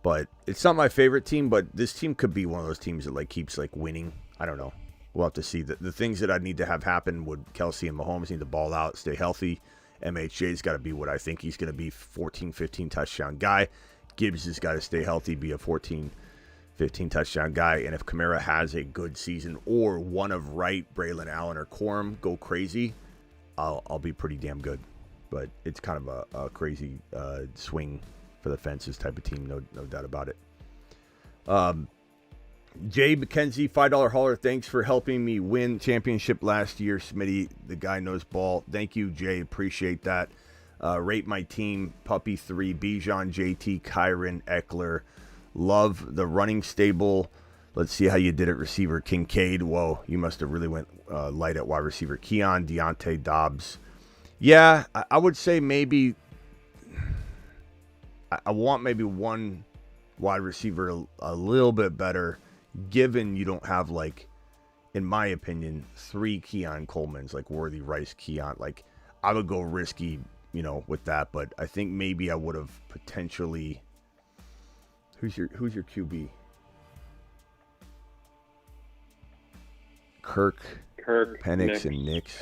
S1: But it's not my favorite team, but this team could be one of those teams that keeps winning. I don't know. We'll have to see. The things that I'd need to have happen would Kelce and Mahomes need to ball out, stay healthy. MHJ's got to be what I think he's going to be, 14, 15 touchdown guy. Gibbs has got to stay healthy, be a 14, 15 touchdown guy. And if Kamara has a good season or one of Wright, Braylon Allen, or Corum go crazy, I'll be pretty damn good. But it's kind of a crazy swing for the fences type of team, no doubt about it. Jay McKenzie, $5 hauler. Thanks for helping me win championship last year, Smitty. The guy knows ball. Thank you, Jay. Appreciate that. Rate my team. Puppy 3, Bijan, JT, Kyron, Eckler. Love the running stable. Let's see how you did at receiver. Kincaid. Whoa, you must have really went light at wide receiver. Keon, Deontay, Dobbs. Yeah, I would say maybe I want maybe one wide receiver a little bit better, given you don't have, in my opinion, 3 Keon Colemans, Worthy, Rice, Keon. I would go risky, with that, but I think maybe I would have potentially. Who's your QB? Kirk, Penix, and Nix.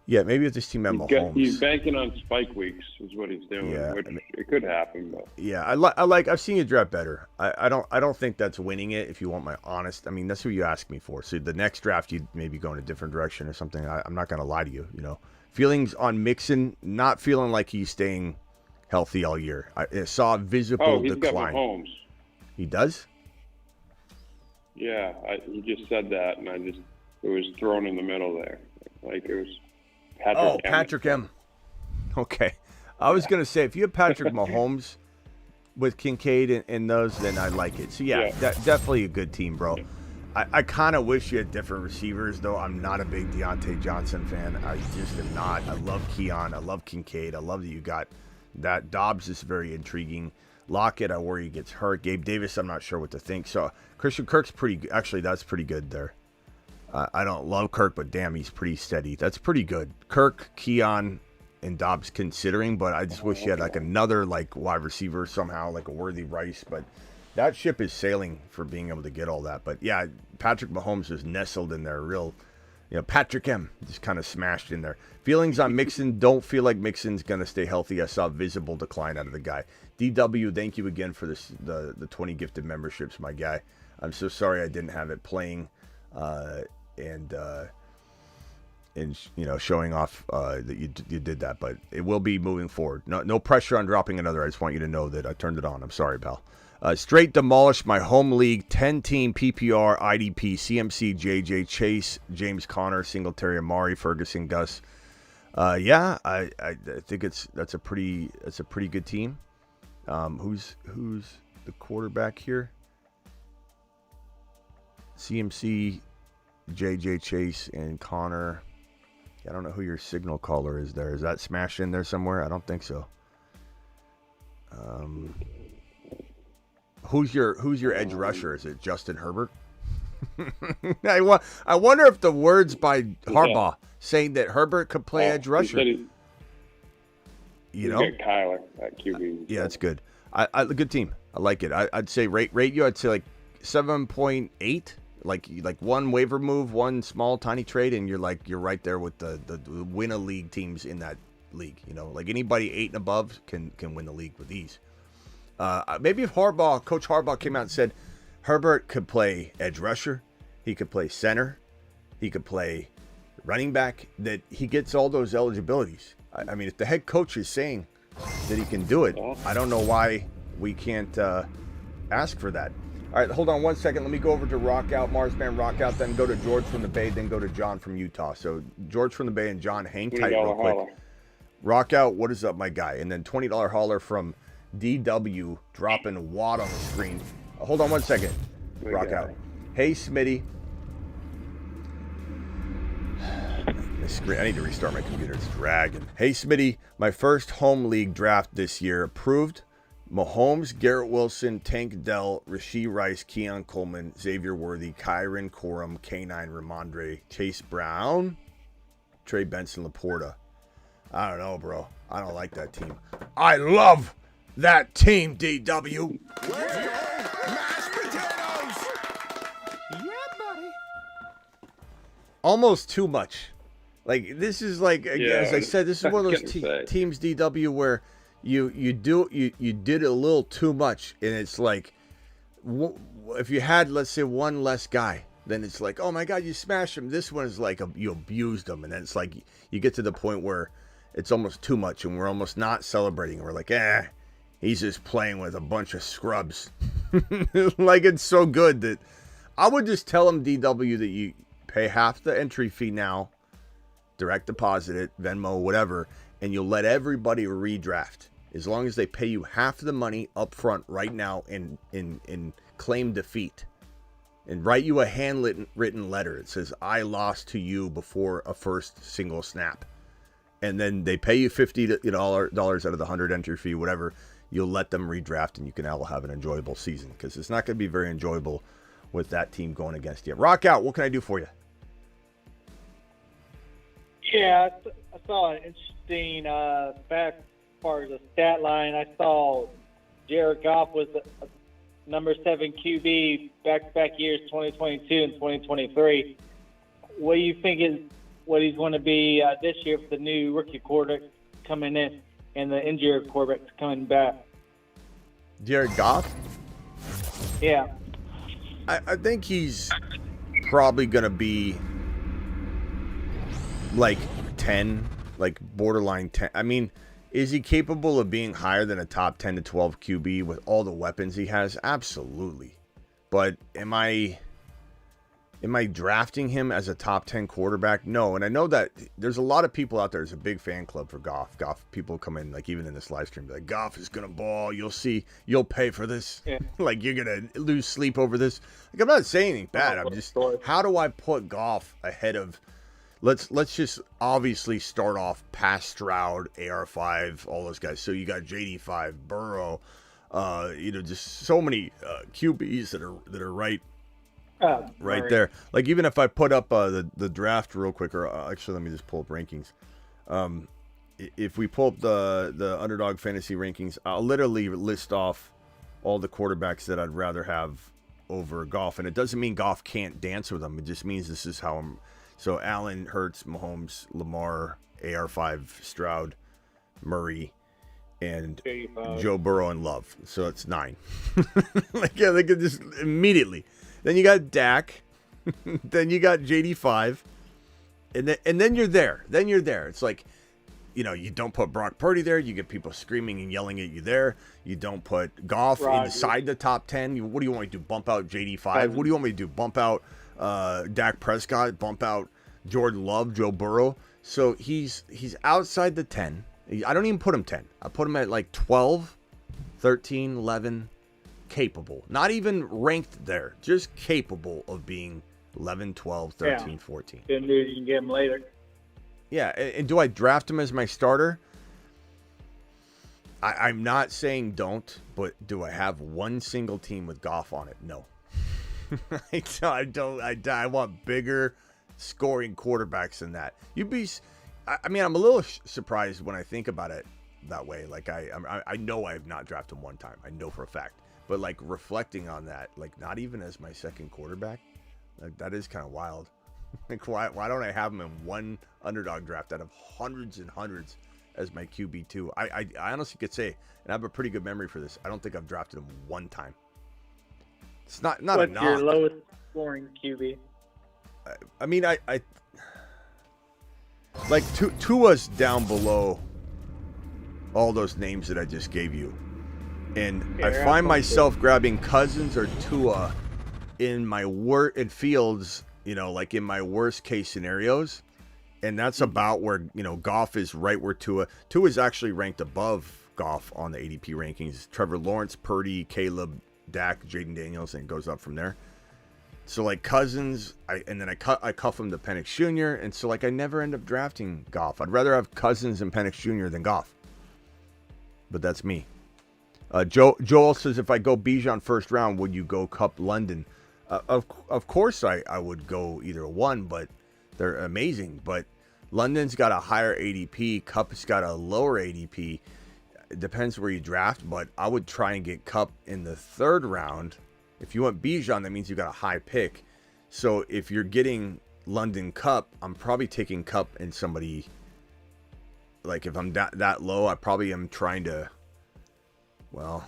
S1: Yeah, maybe if this team had Mahomes.
S9: He's banking on spike weeks, is what he's doing.
S1: Yeah,
S9: which it could happen, but
S1: yeah, I've seen you draft better. I don't think that's winning it. If you want my honest, I mean, that's what you asked me for. So the next draft, you'd maybe go in a different direction or something. I'm not gonna lie to you. You know, feelings on Mixon, not feeling like he's staying healthy all year. I saw a visible
S9: he's
S1: decline.
S9: got Mahomes.
S1: He does.
S9: Yeah, he just said that, and it was thrown in the middle there, like it was.
S1: Patrick M. Okay. I was going to say, if you have Patrick Mahomes with Kincaid and those, then I like it. So, yeah. Definitely a good team, bro. I kind of wish you had different receivers, though. I'm not a big Deontay Johnson fan. I just am not. I love Keon. I love Kincaid. I love that you got that. Dobbs is very intriguing. Lockett, I worry he gets hurt. Gabe Davis, I'm not sure what to think. So, Christian Kirk's pretty good. Actually, that's pretty good there. I don't love Kirk, but damn, he's pretty steady. That's pretty good. Kirk, Keon, and Dobbs considering, but I just wish you had like another like wide receiver somehow, like a Worthy Rice. But that ship is sailing for being able to get all that. But yeah, Patrick Mahomes is nestled in there, real, Patrick M just kind of smashed in there. Feelings on Mixon, don't feel like Mixon's gonna stay healthy. I saw visible decline out of the guy. DW, thank you again for this the 20 gifted memberships, my guy. I'm so sorry I didn't have it playing. And showing off that you did that, but it will be moving forward. No pressure on dropping another. I just want you to know that I turned it on. I'm sorry, pal. Straight demolished my home league 10-team PPR IDP CMC JJ Chase James Conner Singletary Amari Ferguson Gus. I think that's a pretty good team. Who's the quarterback here? CMC. JJ Chase and Connor. I don't know who your signal caller is there. Is that smashed in there somewhere? I don't think so. Who's your edge rusher? Is it Justin Herbert? I wonder if the words by Harbaugh saying that Herbert could play edge rusher.
S9: Kyler at QB.
S1: Yeah, that's good. A good team. I like it. I'd say rate you. I'd say like 7.8. Like one waiver move, one small tiny trade, and you're right there with the win a league teams in that league. Like anybody 8 and above can win the league with ease. Maybe if Coach Harbaugh came out and said Herbert could play edge rusher, he could play center, he could play running back, that he gets all those eligibilities. I mean, if the head coach is saying that he can do it, I don't know why we can't ask for that. All right, hold on one second. Let me go over to Rockout, Marsman Rockout, then go to George from the Bay, then go to John from Utah. So George from the Bay and John, hang tight real quick. Holler. Rockout, what is up, my guy? And then $20 holler from DW, dropping Watt on the screen. Hold on one second. Rockout. Hey, Smitty. I need to restart my computer. It's dragging. Hey, Smitty. My first home league draft this year approved. Mahomes, Garrett Wilson, Tank Dell, Rashee Rice, Keon Coleman, Xavier Worthy, Kyron Corum, K9 Ramondre, Chase Brown, Trey Benson, Laporta. I don't know, bro. I don't like that team. I love that team, DW.
S3: Let's go, mashed potatoes.
S7: Yeah, buddy.
S1: Almost too much. Like, this is like, as I said, this is one of those teams, DW, where you did a little too much, and it's like, if you had, let's say, one less guy, then it's like, oh my God, you smashed him. This one is like you abused him, and then it's like you get to the point where it's almost too much, and we're almost not celebrating. We're like, he's just playing with a bunch of scrubs. Like, it's so good that I would just tell him, DW, that you pay half the entry fee now, direct deposit it, Venmo, whatever, and you'll let everybody redraft as long as they pay you half the money up front right now in claim defeat, and write you a handwritten letter. It says, I lost to you before a first single snap. And then they pay you $50 out of the 100 entry fee, whatever. You'll let them redraft, and you can all have an enjoyable season, because it's not going to be very enjoyable with that team going against you. Rock out. What can I do for you?
S10: Yeah, I saw an interesting back part of the stat line. I saw Jared Goff was a number 7 QB back-to-back years, 2022 and 2023. What do you think is what he's going to be this year with the new rookie quarterback coming in and the injured quarterback coming back.
S1: Jared Goff?
S10: Yeah.
S1: I think he's probably going to be like 10, like borderline 10. I mean, is he capable of being higher than a top 10 to 12 QB with all the weapons he has? Absolutely. But am I drafting him as a top 10 quarterback? No. And I know that there's a lot of people out there. There's a big fan club for Goff. People come in, like even in this live stream, like, Goff is going to ball. You'll see. You'll pay for this. Yeah. Like, you're going to lose sleep over this. Like, I'm not saying anything bad. I'm just, how do I put Goff ahead of, let's just obviously start off past Stroud, AR5, all those guys. So you got JD5, Burrow, just so many QBs that are right there. Like, even if I put up the draft real quick, or actually let me just pull up rankings. If we pull up the Underdog Fantasy rankings, I'll literally list off all the quarterbacks that I'd rather have over Goff. And it doesn't mean Goff can't dance with them. It just means this is how I'm. So Allen, Hurts, Mahomes, Lamar, AR5, Stroud, Murray, and Joe Burrow and Love. So it's 9. Like just immediately. Then you got Dak. Then you got JD5. And then you're there. It's like, you don't put Brock Purdy there. You get people screaming and yelling at you there. You don't put Goff inside the top 10. What do you want me to do? Bump out JD5? What do you want me to do? Bump out Dak Prescott? Bump out Jordan Love, Joe Burrow? So he's outside the 10. I don't even put him 10. I put him at like 12, 13, 11, capable. Not even ranked there. Just capable of being 11, 12, 13, 14.
S10: Good news, you can get him later.
S1: Yeah, and do I draft him as my starter? I'm not saying don't, but do I have one single team with Goff on it? No. I don't. I want bigger scoring quarterbacks than that. I'm a little surprised when I think about it that way. Like I know I have not drafted him one time. I know for a fact. But like reflecting on that, like not even as my second quarterback, like that is kind of wild. Like why don't I have him in one underdog draft out of hundreds and hundreds as my QB2? I honestly could say, and I have a pretty good memory for this, I don't think I've drafted him one time. It's not
S10: What's
S1: a knock.
S10: your lowest scoring QB?
S1: I mean, I like Tua's down below all those names that I just gave you. And I find myself grabbing Cousins or Tua in my in Fields, like in my worst case scenarios. And that's about where, Goff is right where Tua is actually ranked above Goff on the ADP rankings. Trevor Lawrence, Purdy, Caleb, Dak, Jaden Daniels, and it goes up from there. So like Cousins, I cuff him to Penix Jr. And so like I never end up drafting Goff. I'd rather have Cousins and Penix Jr. than Goff. But that's me. Joel says, if I go Bijan first round, would you go Cup London? Of course I would go either one, but they're amazing. But London's got a higher ADP. Cup's got a lower ADP. It depends where you draft, but I would try and get Cup in the third round. If you want Bijan, that means you got a high pick. So if you're getting London Cup, I'm probably taking Cup and somebody. Like if I'm that low, I probably am trying to. Well,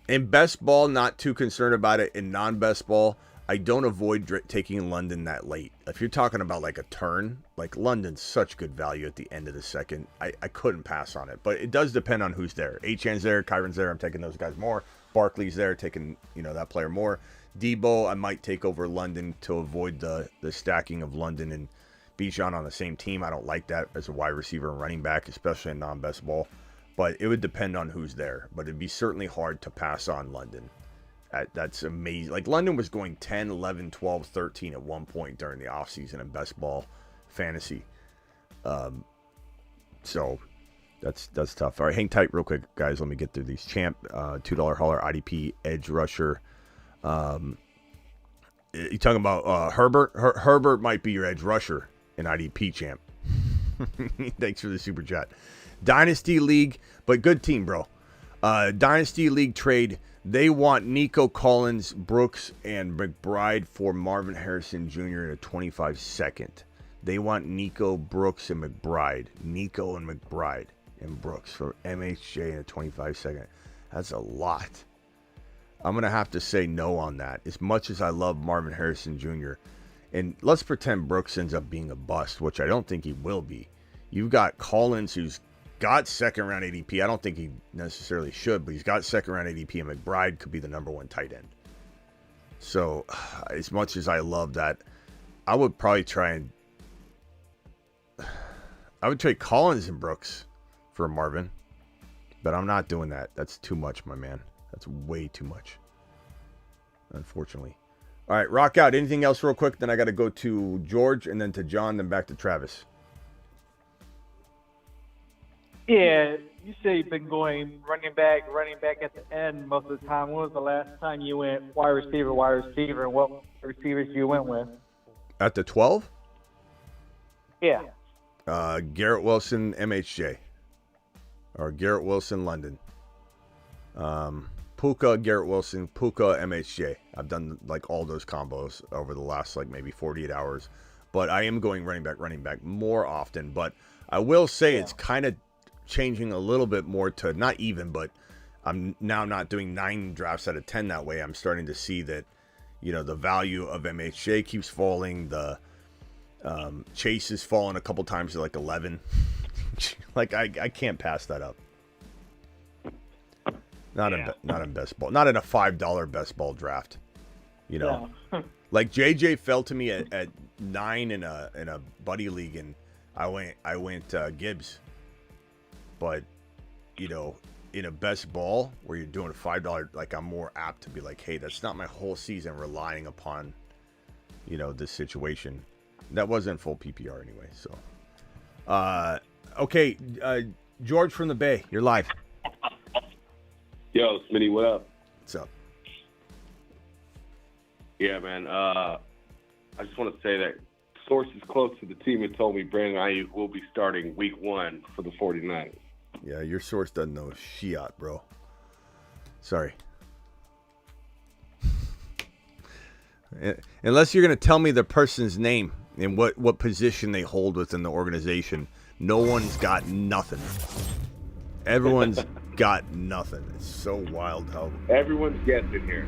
S1: in best ball, not too concerned about it. In non-best ball, I don't avoid taking London that late. If you're talking about like a turn, like London's such good value at the end of the second, I couldn't pass on it. But it does depend on who's there. Achan's there, Kyron's there, I'm taking those guys more. Barkley's there, taking that player more. Debo, I might take over London to avoid the stacking of London and Bijan on the same team. I don't like that as a wide receiver and running back, especially in non-best ball. But it would depend on who's there. But it'd be certainly hard to pass on London. That's amazing. Like London was going 10, 11, 12, 13 at one point during the offseason in best ball fantasy. So that's tough. All right, hang tight real quick, guys. Let me get through these. Champ, $2 hauler, IDP, edge rusher. You talking about Herbert? Herbert might be your edge rusher in IDP, champ. Thanks for the super chat. Dynasty league, but good team, bro. Dynasty League trade. They want Nico Collins, Brooks, and McBride for Marvin Harrison Jr. in a 25-second. They want Nico, Brooks, and McBride. Nico and McBride and Brooks for MHJ in a 25-second. That's a lot. I'm going to have to say no on that. As much as I love Marvin Harrison Jr. And let's pretend Brooks ends up being a bust, which I don't think he will be. You've got Collins, who's got second-round ADP. I don't think he necessarily should, but he's got second-round ADP, and McBride could be the number one tight end. So, as much as I love that, I would probably I would trade Collins and Brooks for Marvin, but I'm not doing that. That's too much, my man. That's way too much, unfortunately. All right, rock out. Anything else real quick? Then I got to go to George and then to John, then back to Travis.
S10: Yeah, you say you've been going running back at the end most of the time. When was the last time you went wide receiver, and what receivers you went with?
S1: At the 12?
S10: Yeah.
S1: Garrett Wilson, MHJ. Or Garrett Wilson, London. Puka, Garrett Wilson, Puka, MHJ. I've done like all those combos over the last like maybe 48 hours. But I am going running back more often. But I will say it's kind of changing a little bit more to not even, but I'm now not doing 9 drafts out of 10 that way. I'm starting to see that, you know, the value of MHJ keeps falling. The Chase has fallen a couple times to like 11. Like I can't pass that up. Not in best ball. Not in a $5 best ball draft. You know, like JJ fell to me at 9 in a buddy league, and I went Gibbs. But, you know, in a best ball where you're doing a $5, like I'm more apt to be like, hey, that's not my whole season relying upon, you know, this situation. That wasn't full PPR anyway. So, okay, George from the Bay, you're live.
S11: Yo, Smitty, what up?
S1: What's up?
S11: Yeah, man. I just want to say that sources close to the team have told me Brandon Aiyuk will be starting week 1 for the 49ers.
S1: Yeah, your source doesn't know shit, bro. Sorry. Unless you're going to tell me the person's name and what position they hold within the organization, no one's got nothing. Everyone's got nothing. It's so wild how...
S11: Everyone's guessing here.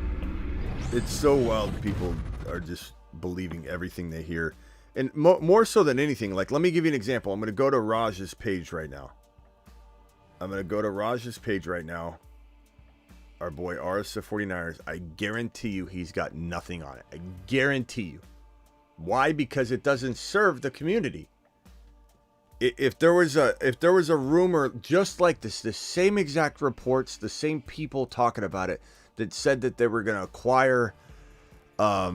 S1: It's so wild people are just believing everything they hear. And more so than anything, like, let me give you an example. I'm going to go to Raj's page right now. Our boy Aris of 49ers. I guarantee you he's got nothing on it. I guarantee you. Why? Because it doesn't serve the community. If there was a rumor just like this, the same exact reports, the same people talking about it that said that they were going to acquire, I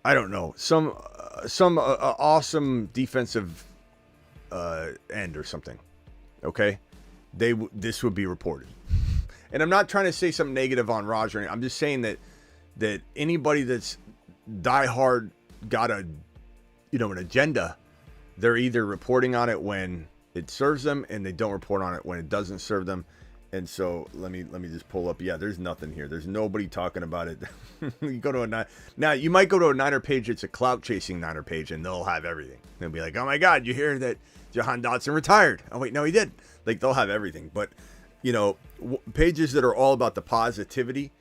S1: don't know, some awesome defensive end or something. Okay, this would be reported. And I'm not trying to say something negative on Raj or anything. I'm just saying that anybody that's diehard got an agenda. They're either reporting on it when it serves them, and they don't report on it when it doesn't serve them. And so let me just pull up. Yeah, there's nothing here. There's nobody talking about it. You go to now you might go to a Niner page. It's a clout chasing Niner page, and they'll have everything. They'll be like, "Oh my God, you hear that Jahan Dotson retired? Oh wait, no, he did." Like they'll have everything. But you know, pages that are all about the positivity,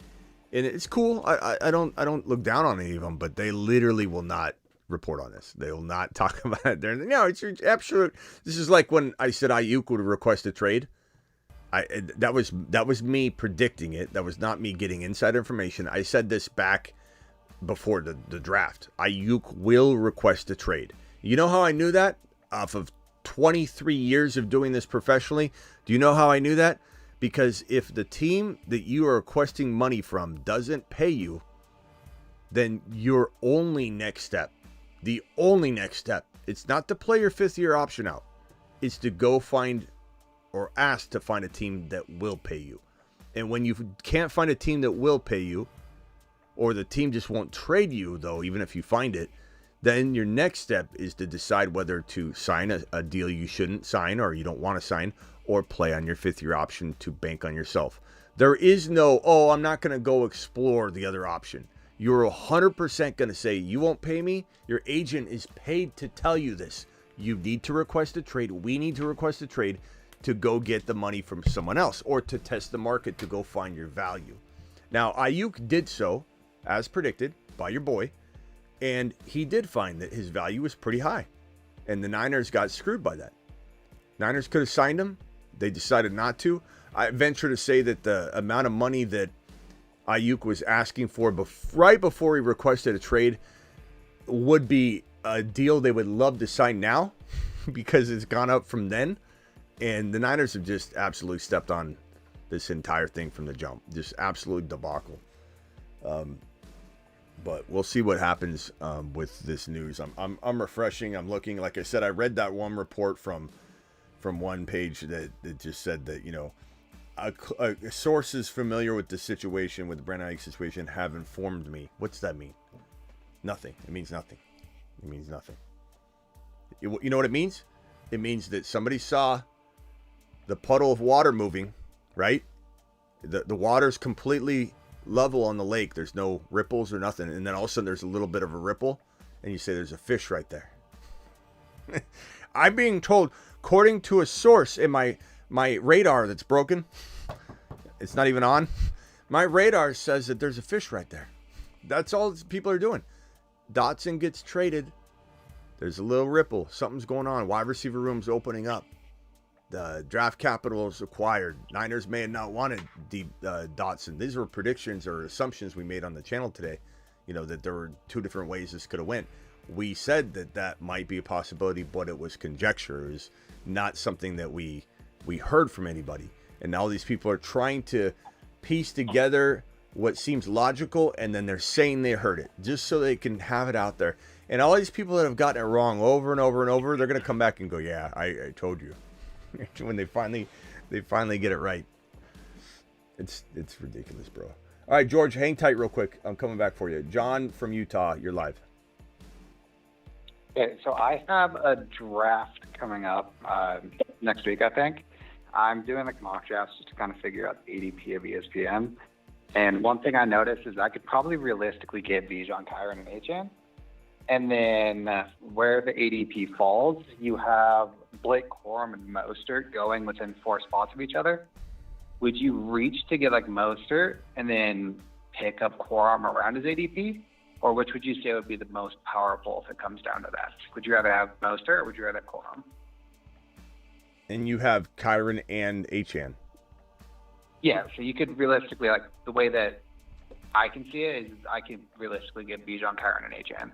S1: and it's cool. I don't look down on any of them, but they literally will not report on this. They will not talk about it. It's absolute. This is like when I said Aiyuk would request a trade. That was me predicting it. That was not me getting inside information. I said this back before the draft. Aiyuk will request a trade. You know how I knew that? Off of 23 years of doing this professionally. Do you know how I knew that? Because if the team that you are requesting money from doesn't pay you, then your only next step, the only next step, it's not to play your 5th-year option out. It's to go find or ask to find a team that will pay you. And when you can't find a team that will pay you, or the team just won't trade you, though, even if you find it, Then your next step is to decide whether to sign a deal you shouldn't sign or you don't want to sign, or play on your 5th-year option to bank on yourself. There is no, oh, I'm not going to go explore the other option. You're 100% going to say, you won't pay me? Your agent is paid to tell you this. You need to request a trade. We need to request a trade to go get the money from someone else or to test the market to go find your value. Now, Aiyuk did so, as predicted by your boy, and he did find that his value was pretty high. And the Niners got screwed by that. Niners could have signed him. They decided not to. I venture to say that the amount of money that Aiyuk was asking for right before he requested a trade would be a deal they would love to sign now because it's gone up from then. And the Niners have just absolutely stepped on this entire thing from the jump. Just absolute debacle. But we'll see what happens with this news. I'm refreshing. I'm looking. Like I said, I read that one report from one page that just said that, you know, sources familiar with the situation, with the Brandon Aiyuk situation, have informed me. What's that mean? Nothing. It means nothing. It means nothing. You know what it means? It means that somebody saw the puddle of water moving, right? The water's completely level on the lake. There's no ripples or nothing. And then all of a sudden there's a little bit of a ripple. And you say there's a fish right there. I'm being told, according to a source in my radar that's broken, it's not even on. My radar says that there's a fish right there. That's all people are doing. Dotson gets traded. There's a little ripple. Something's going on. Wide receiver room's opening up. The draft capital is acquired. Niners may have not wanted Dotson. These were predictions or assumptions we made on the channel today. You know, that there were 2 different ways this could have went. We said that might be a possibility, but it was conjecture. It was not something that we heard from anybody. And now these people are trying to piece together what seems logical, and then they're saying they heard it just so they can have it out there. And all these people that have gotten it wrong over and over and over, they're going to come back and go, yeah, I told you. When they finally get it right. It's ridiculous, bro. All right, George, hang tight real quick. I'm coming back for you. John from Utah, you're live.
S12: Okay, so I have a draft coming up next week, I think. I'm doing like mock drafts just to kind of figure out the ADP of ESPN. And one thing I noticed is I could probably realistically get Bijan, Kyron, and Achane. And then where the ADP falls, you have Blake Corum and Mostert going within 4 spots of each other. Would you reach to get like Mostert and then pick up Corum around his ADP? Or which would you say would be the most powerful if it comes down to that? Would you rather have Mostert or would you rather have Corum?
S1: And you have Kyron and Achane.
S12: Yeah, so you could realistically, like the way that I can see it is I could realistically get Bijan, Kyron, and Achane.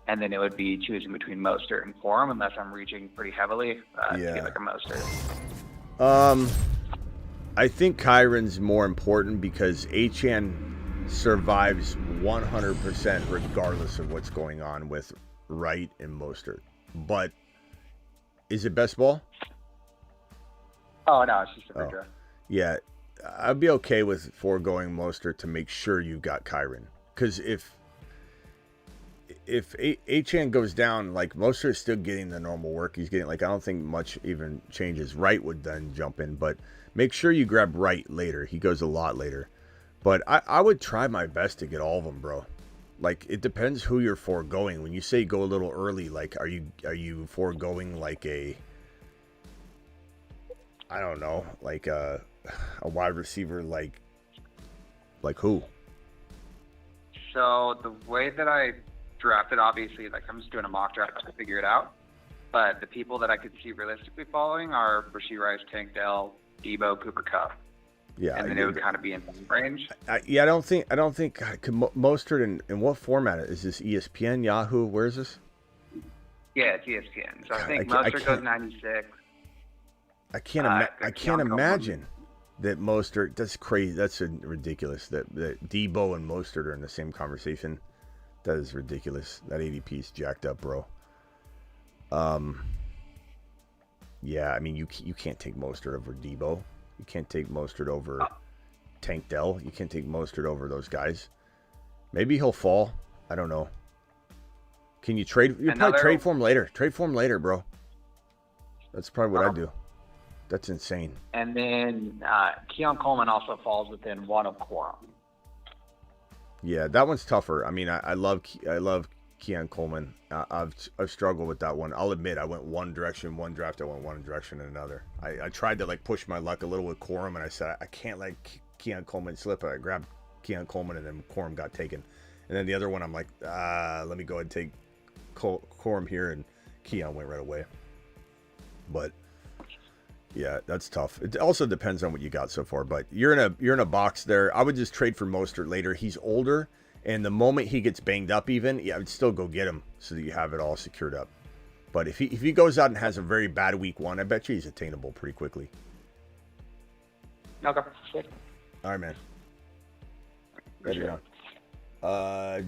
S12: And then it would be choosing between Mostert and Corum unless I'm reaching pretty heavily to get like a Mostert.
S1: I think Kyron's more important because Achane survives 100% regardless of what's going on with Wright and Mostert. But is it best ball?
S12: Oh, no, it's just a draft.
S1: Yeah, I'd be okay with foregoing Mostert to make sure you got Kyron. Because if Achane goes down, like Mostert's still getting the normal work. He's getting, like, I don't think much even changes. Wright would then jump in, but make sure you grab Wright later. He goes a lot later. But I would try my best to get all of them, bro. Like, it depends who you're foregoing. When you say go a little early, like, are you foregoing like a, I don't know, like a wide receiver, like who?
S12: So the way that I drafted, obviously, like I'm just doing a mock draft to figure it out. But the people that I could see realistically following are Rashee Rice, Tank Dell, Debo, Cooper Kupp.
S1: Yeah,
S12: and then it would kind of be in that range.
S1: I don't think Mostert in what format is this? ESPN, Yahoo? Where is this?
S12: Yeah, it's ESPN. So I think Mostert goes 96.
S1: I can't imagine that Mostert. That's crazy. That's ridiculous. That Debo and Mostert are in the same conversation. That is ridiculous. That ADP is jacked up, bro. Yeah, I mean you can't take Mostert over Debo. You can't take Mostert over Tank Dell. You can't take Mostert over those guys. Maybe he'll fall. I don't know. Can you trade? You probably trade for him later. Trade for him later, bro. That's probably what I do. That's insane.
S12: And then Keon Coleman also falls within one of Quorum.
S1: Yeah, that one's tougher. I mean, I love Keon Coleman. I've struggled with that one. I'll admit I went one direction one draft. I went one direction in another. I tried to like push my luck a little with Quorum, and I said I can't let Keon Coleman slip. I grabbed Keon Coleman, and then Quorum got taken. And then the other one, I'm like, let me go ahead and take Quorum here, and Keon went right away. But yeah, that's tough. It also depends on what you got so far. But you're in a box there. I would just trade for Mostert later. He's older, and the moment he gets banged up, I would still go get him so that you have it all secured up. But if he goes out and has a very bad week one, I bet you he's attainable pretty quickly.
S12: Okay.
S1: All right, man. Sure.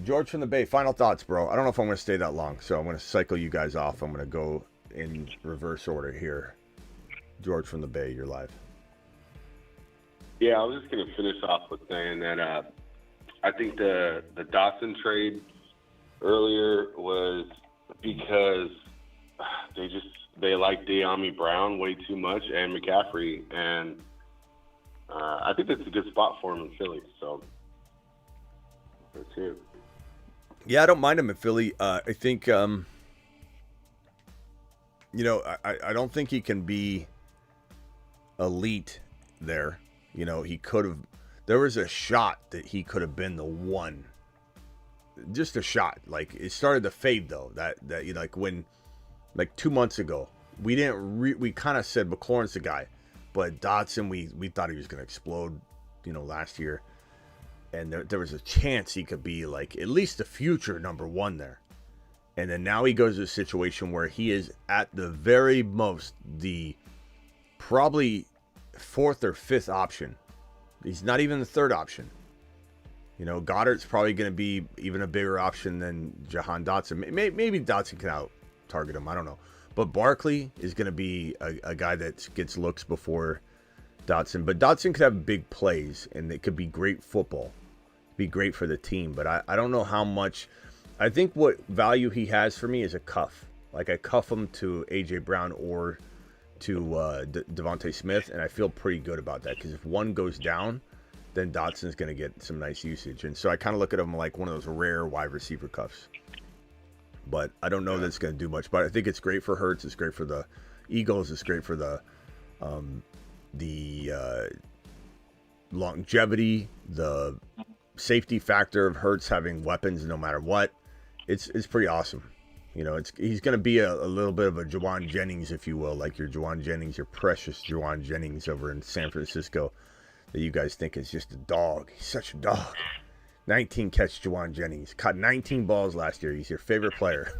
S1: George from the Bay, final thoughts, bro. I don't know if I'm going to stay that long, so I'm going to cycle you guys off. I'm going to go in reverse order here. George from the Bay, you're live.
S11: Yeah, I was just going to finish off with saying that I think the Dotson trade earlier was because they like De'Ami Brown way too much and McCaffrey, and I think that's a good spot for him in Philly. So that's it.
S1: Yeah, I don't mind him in Philly. I think, I don't think he can be elite there. He could have. There was a shot that he could have been the one. Just a shot. Like it started to fade though. That like when, like 2 months ago, we didn't. We kind of said McLaurin's the guy, but Dotson, we thought he was going to explode. Last year. And there was a chance he could be like at least the future number one there. And then now he goes to a situation where he is at the very most the probably fourth or fifth option. He's not even the third option. Goddard's probably going to be even a bigger option than Jahan Dotson. Maybe Dotson can out target him. I don't know. But Barkley is going to be a guy that gets looks before Dotson. But Dotson could have big plays, and it could be great football. Be great for the team, but I don't know how much. I think what value he has for me is a cuff. Like I cuff him to AJ Brown or to Devontae Smith, and I feel pretty good about that because if one goes down, then Dotson's going to get some nice usage, and so I kind of look at him like one of those rare wide receiver cuffs. But I don't know that it's going to do much. But I think it's great for Hurts. It's great for the Eagles. It's great for the longevity, the safety factor of Hurts having weapons no matter what. It's pretty awesome. He's going to be a little bit of a Juwan Jennings, if you will, like your Juwan Jennings, your precious Juwan Jennings over in San Francisco that you guys think is just a dog. He's such a dog. 19 catch Juwan Jennings. Caught 19 balls last year. He's your favorite player.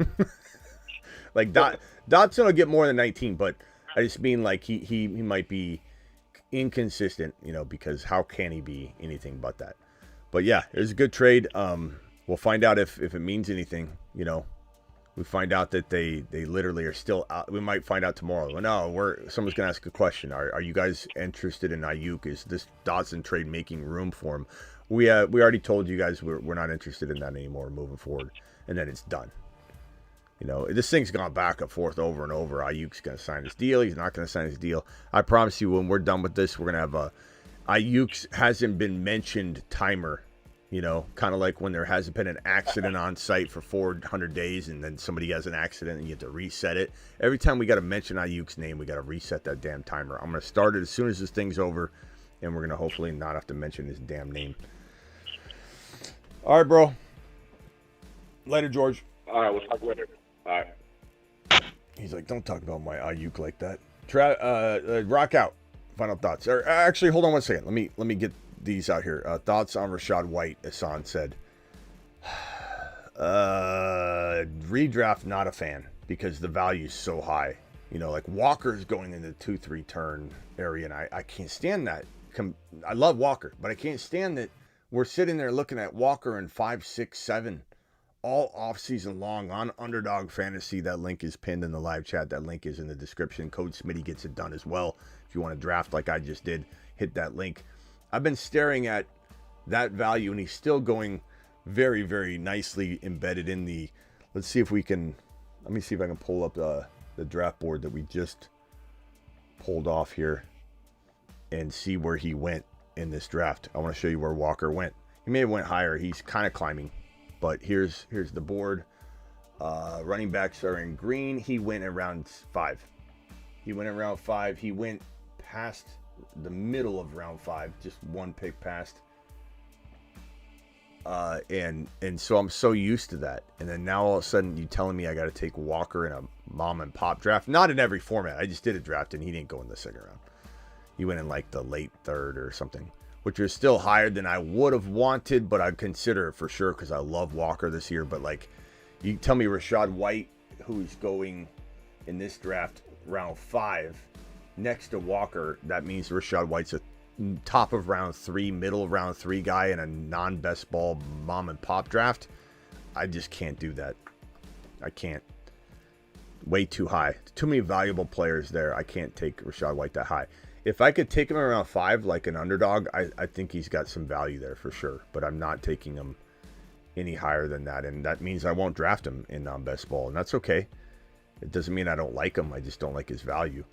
S1: Like Dotson will get more than 19, but I just mean like he might be inconsistent, because how can he be anything but that? But yeah, it was a good trade. We'll find out if it means anything. We find out that they literally are still out. We might find out tomorrow. Well, no, someone's gonna ask a question. Are you guys interested in Aiyuk? Is this Dotson trade making room for him? We already told you guys we're not interested in that anymore moving forward, and then it's done. This thing's gone back and forth over and over. Aiyuk's gonna sign his deal. He's not gonna sign his deal. I promise you, when we're done with this, we're gonna have a Aiyuk's hasn't been mentioned timer. Kind of like when there hasn't been an accident on site for 400 days and then somebody has an accident and you have to reset it. Every time we got to mention Aiyuk's name, we got to reset that damn timer. I'm going to start it as soon as this thing's over, and we're going to hopefully not have to mention his damn name. All right, bro. Later, George.
S11: All right, we'll talk later. All right.
S1: He's like, don't talk about my Aiyuk like that. Rock out. Final thoughts. Or actually, hold on one second. Let me get these out here. Thoughts on Rachaad White, Hassan said. Redraft, not a fan because the value is so high. Like Walker's going in the 2-3 turn area, and I can't stand that. I love Walker, but I can't stand that we're sitting there looking at Walker in 5, 6, 7 all offseason long on Underdog Fantasy. That link is pinned in the live chat. That link is in the description. Code Smitty gets it done as well. If you want to draft like I just did, hit that link. I've been staring at that value, and he's still going very, very nicely embedded in the Let's see if we can. Let me see if I can pull up the draft board that we just pulled off here and see where he went in this draft. I want to show you where Walker went. He may have went higher. He's kind of climbing, but here's the board. Running backs are in green. He went around 5. He went around 5. He went past the middle of round 5, just one pick past. And so I'm so used to that. And then now all of a sudden you telling me I got to take Walker in a mom and pop draft. Not in every format. I just did a draft and he didn't go in the second round. He went in like the late 3rd or something, which is still higher than I would have wanted, but I'd consider it for sure because I love Walker this year. But like, you tell me Rachaad White, who's going in this draft round 5 next to Walker, that means Rachaad White's a top of round 3, middle of round 3 guy in a non-best ball mom and pop draft. I just can't do that. I can't. Way too high. Too many valuable players there. I can't take Rachaad White that high. If I could take him around 5 like an underdog, I think he's got some value there for sure. But I'm not taking him any higher than that. And that means I won't draft him in non-best ball. And that's okay. It doesn't mean I don't like him. I just don't like his value.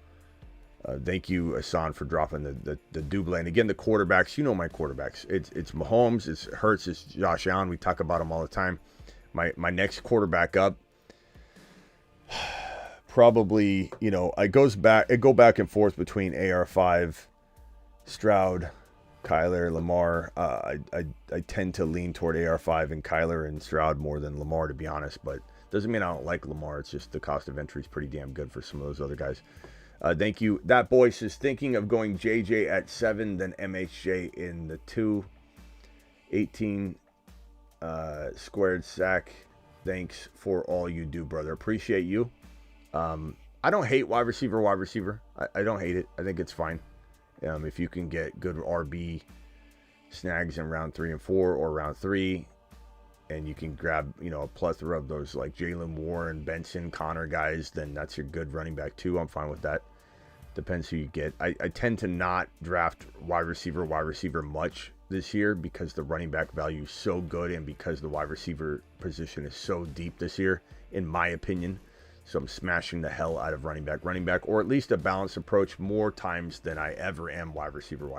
S1: Thank you, Hassan, for dropping the double. And again, the quarterbacks, you know my quarterbacks. It's Mahomes, it's Hurts, it's Josh Allen. We talk about them all the time. My next quarterback up, probably, you know, it go back and forth between AR5, Stroud, Kyler, Lamar. I tend to lean toward AR5 and Kyler and Stroud more than Lamar, to be honest. But doesn't mean I don't like Lamar. It's just the cost of entry is pretty damn good for some of those other guys. Thank you. That boy says thinking of going JJ at 7, then MHJ in the 2. 18 squared sack. Thanks for all you do, brother. Appreciate you. I don't hate wide receiver. I don't hate it. I think it's fine. If you can get good RB snags in round 3 and 4 or round 3, and you can grab, you know, a plethora of those like Jalen Warren, Benson, Connor guys, then that's your good running back too. I'm fine with that. Depends who you get. I tend to not draft wide receiver much this year because the running back value is so good and because the wide receiver position is so deep this year, in my opinion. So I'm smashing the hell out of running back, or at least a balanced approach more times than I ever am wide receiver.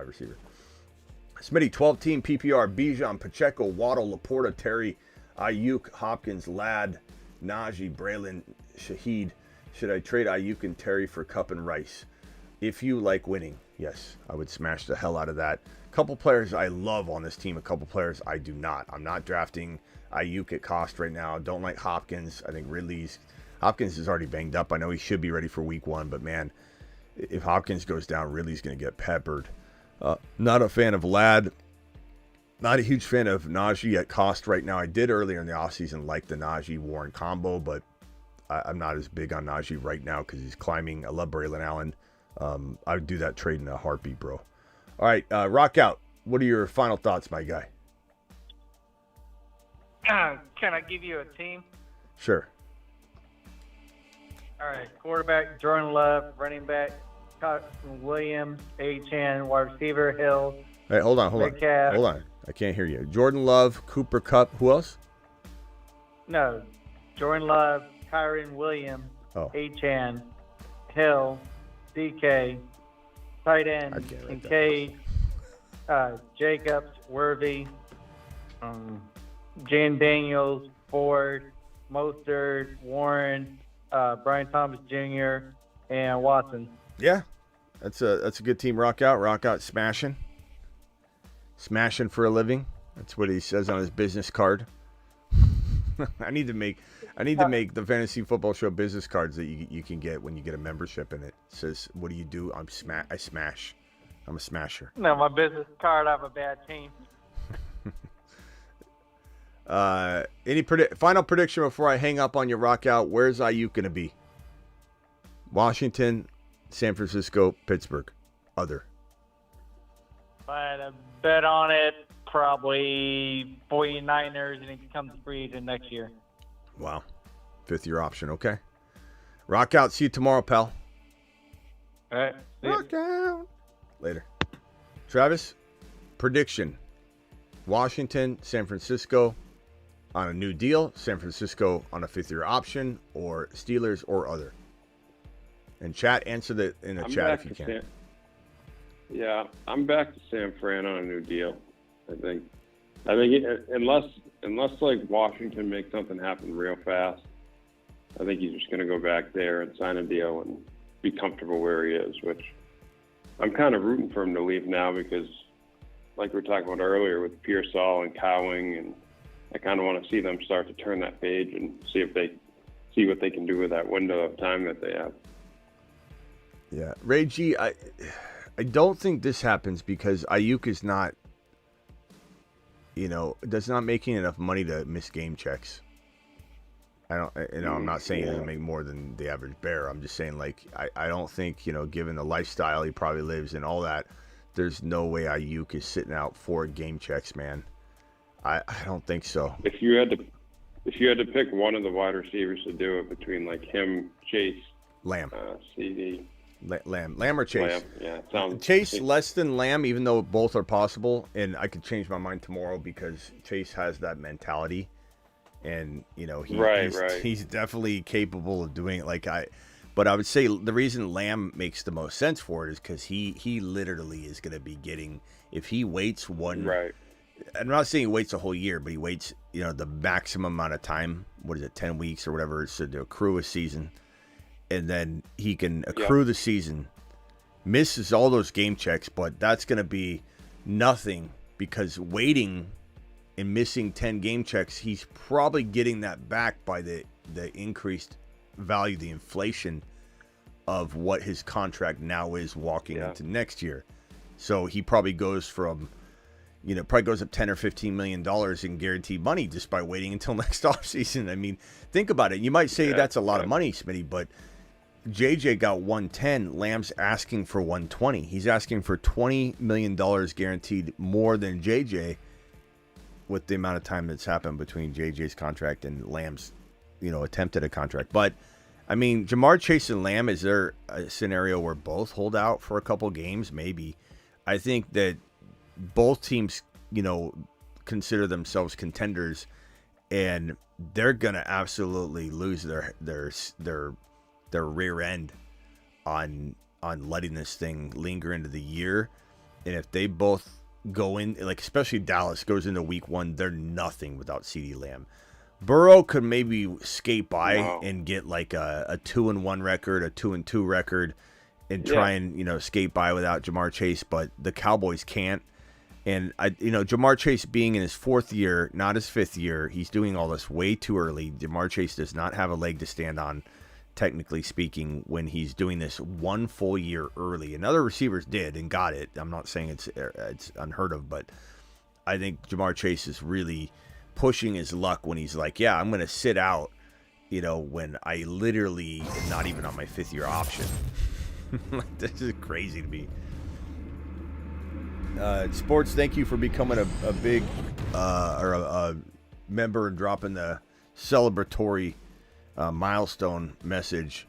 S1: Smitty, 12-team PPR, Bijan, Pacheco, Waddle, Laporta, Terry, Aiyuk, Hopkins, Ladd, Najee, Braylon, Shaheed. Should I trade Aiyuk and Terry for Cup and Rice? If you like winning, yes, I would smash the hell out of that. A couple players I love on this team, a couple players I do not. I'm not drafting Aiyuk at cost right now. Don't like Hopkins. I think Hopkins is already banged up. I know he should be ready for week 1, but man, if Hopkins goes down, Ridley's going to get peppered. Not a fan of Ladd. Not a huge fan of Najee at cost right now. I did earlier in the offseason like the Najee Warren combo, but I'm not as big on Najee right now because he's climbing. I love Braylon Allen. I would do that trade in a heartbeat, bro. All right, rock out. What are your final thoughts, my guy?
S10: Can I give you a team?
S1: Sure.
S10: All right, quarterback, Jordan Love, running back, Williams, Achane, wide receiver, Hill.
S1: Hey, hold on. I can't hear you. Jordan Love, Cooper Kupp. Who else?
S10: No, Jordan Love, Kyron Williams, Achane, Hill, DK, tight end, Kincaid, Jacobs, Worthy, Jan Daniels, Ford, Mostert, Warren, Brian Thomas Jr., and Watson.
S1: Yeah, that's a good team. Rock out, smashing for a living. That's what he says on his business card. I need to make the Fantasy Football Show business cards that you can get when you get a membership, and it says, "What do you do?" I smash. I'm a smasher.
S10: No, my business card. I have a bad team.
S1: Any final prediction before I hang up on you, rock out? Where's Aiyuk going to be? Washington, San Francisco, Pittsburgh. Other.
S10: If I had to bet on it, probably 49ers, and he becomes free agent next year.
S1: Wow. 5th-year option. Okay. Rock out. See you tomorrow, pal.
S10: All right.
S1: Rock out. Later. Travis, prediction. Washington, San Francisco, on a new deal, San Francisco on a 5th-year option, or Steelers or other? And chat, answer that in the chat if you can.
S9: Yeah, I'm back to San Fran on a new deal. I think unless like Washington makes something happen real fast, I think he's just going to go back there and sign a deal and be comfortable where he is, which I'm kind of rooting for him to leave now because, like we were talking about earlier with Pearsall and Cowing, and I kind of want to see them start to turn that page and see what they can do with that window of time that they have.
S1: Yeah, Ray G, I don't think this happens because Aiyuk is not, does not making enough money to miss game checks. I'm not saying he doesn't make more than the average bear. I'm just saying, like, I don't think, given the lifestyle he probably lives and all that, there's no way Aiyuk is sitting out 4 game checks, man. I don't think so.
S9: If you had to pick one of the wide receivers to do it between like him, Chase,
S1: Lamb,
S9: CD.
S1: Lamb or Chase?
S9: Lamb. Yeah,
S1: Chase less than Lamb, even though both are possible. And I could change my mind tomorrow because Chase has that mentality, and he's definitely capable of doing it. But I would say the reason Lamb makes the most sense for it is because he literally is going to be getting, if he waits one.
S9: Right.
S1: I'm not saying he waits a whole year, but he waits the maximum amount of time. What is it, 10 weeks or whatever, so to accrue a season. And then he can accrue the season, misses all those game checks, but that's going to be nothing because waiting and missing 10 game checks, he's probably getting that back by the increased value, the inflation of what his contract now is walking into next year. So he probably goes from, up 10 or $15 million in guaranteed money just by waiting until next offseason. I mean, think about it. You might say that's a lot of money, Smitty, but JJ got 110. Lamb's asking for 120. He's asking for $20 million guaranteed more than JJ with the amount of time that's happened between JJ's contract and Lamb's, attempt at a contract. But, I mean, Jamar Chase and Lamb, is there a scenario where both hold out for a couple games? Maybe. I think that both teams, consider themselves contenders, and they're going to absolutely lose their rear end on letting this thing linger into the year. And if they both go in, like especially Dallas goes into week 1, they're nothing without CeeDee Lamb. Burrow could maybe skate by and get like a 2-1 record, a 2-2 record, and try and skate by without Jamar Chase, but the Cowboys can't. And Jamar Chase being in his 4th year, not his 5th year, he's doing all this way too early. Jamar Chase does not have a leg to stand on, technically speaking, when he's doing this 1 full year early. And other receivers did and got it. I'm not saying it's unheard of, but I think Jamar Chase is really pushing his luck when he's like, I'm going to sit out, when I literally am not even on my 5th year option. This is crazy to me. Sports, thank you for becoming a big or a member and dropping the celebratory milestone message.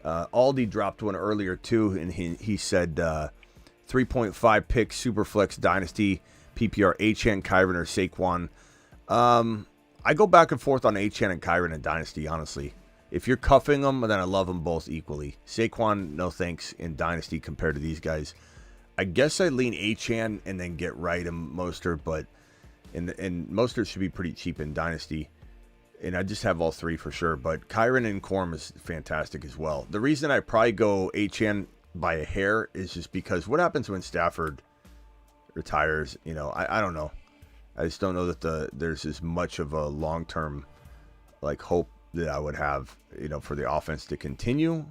S1: Aldi dropped one earlier too, and he said 3.5 pick Superflex Dynasty PPR Achane, Kyren, or Saquon. I go back and forth on Achane and Kyren in Dynasty, honestly. If you're cuffing them, then I love them both equally. Saquon, no thanks in Dynasty compared to these guys. I guess I lean Achane and then get right in Mostert, but and Mostert should be pretty cheap in Dynasty. And I just have all 3 for sure. But Kyren and Corm is fantastic as well. The reason I probably go Achane by a hair is just because what happens when Stafford retires? I don't know. I just don't know that there's as much of a long-term hope that I would have, for the offense to continue,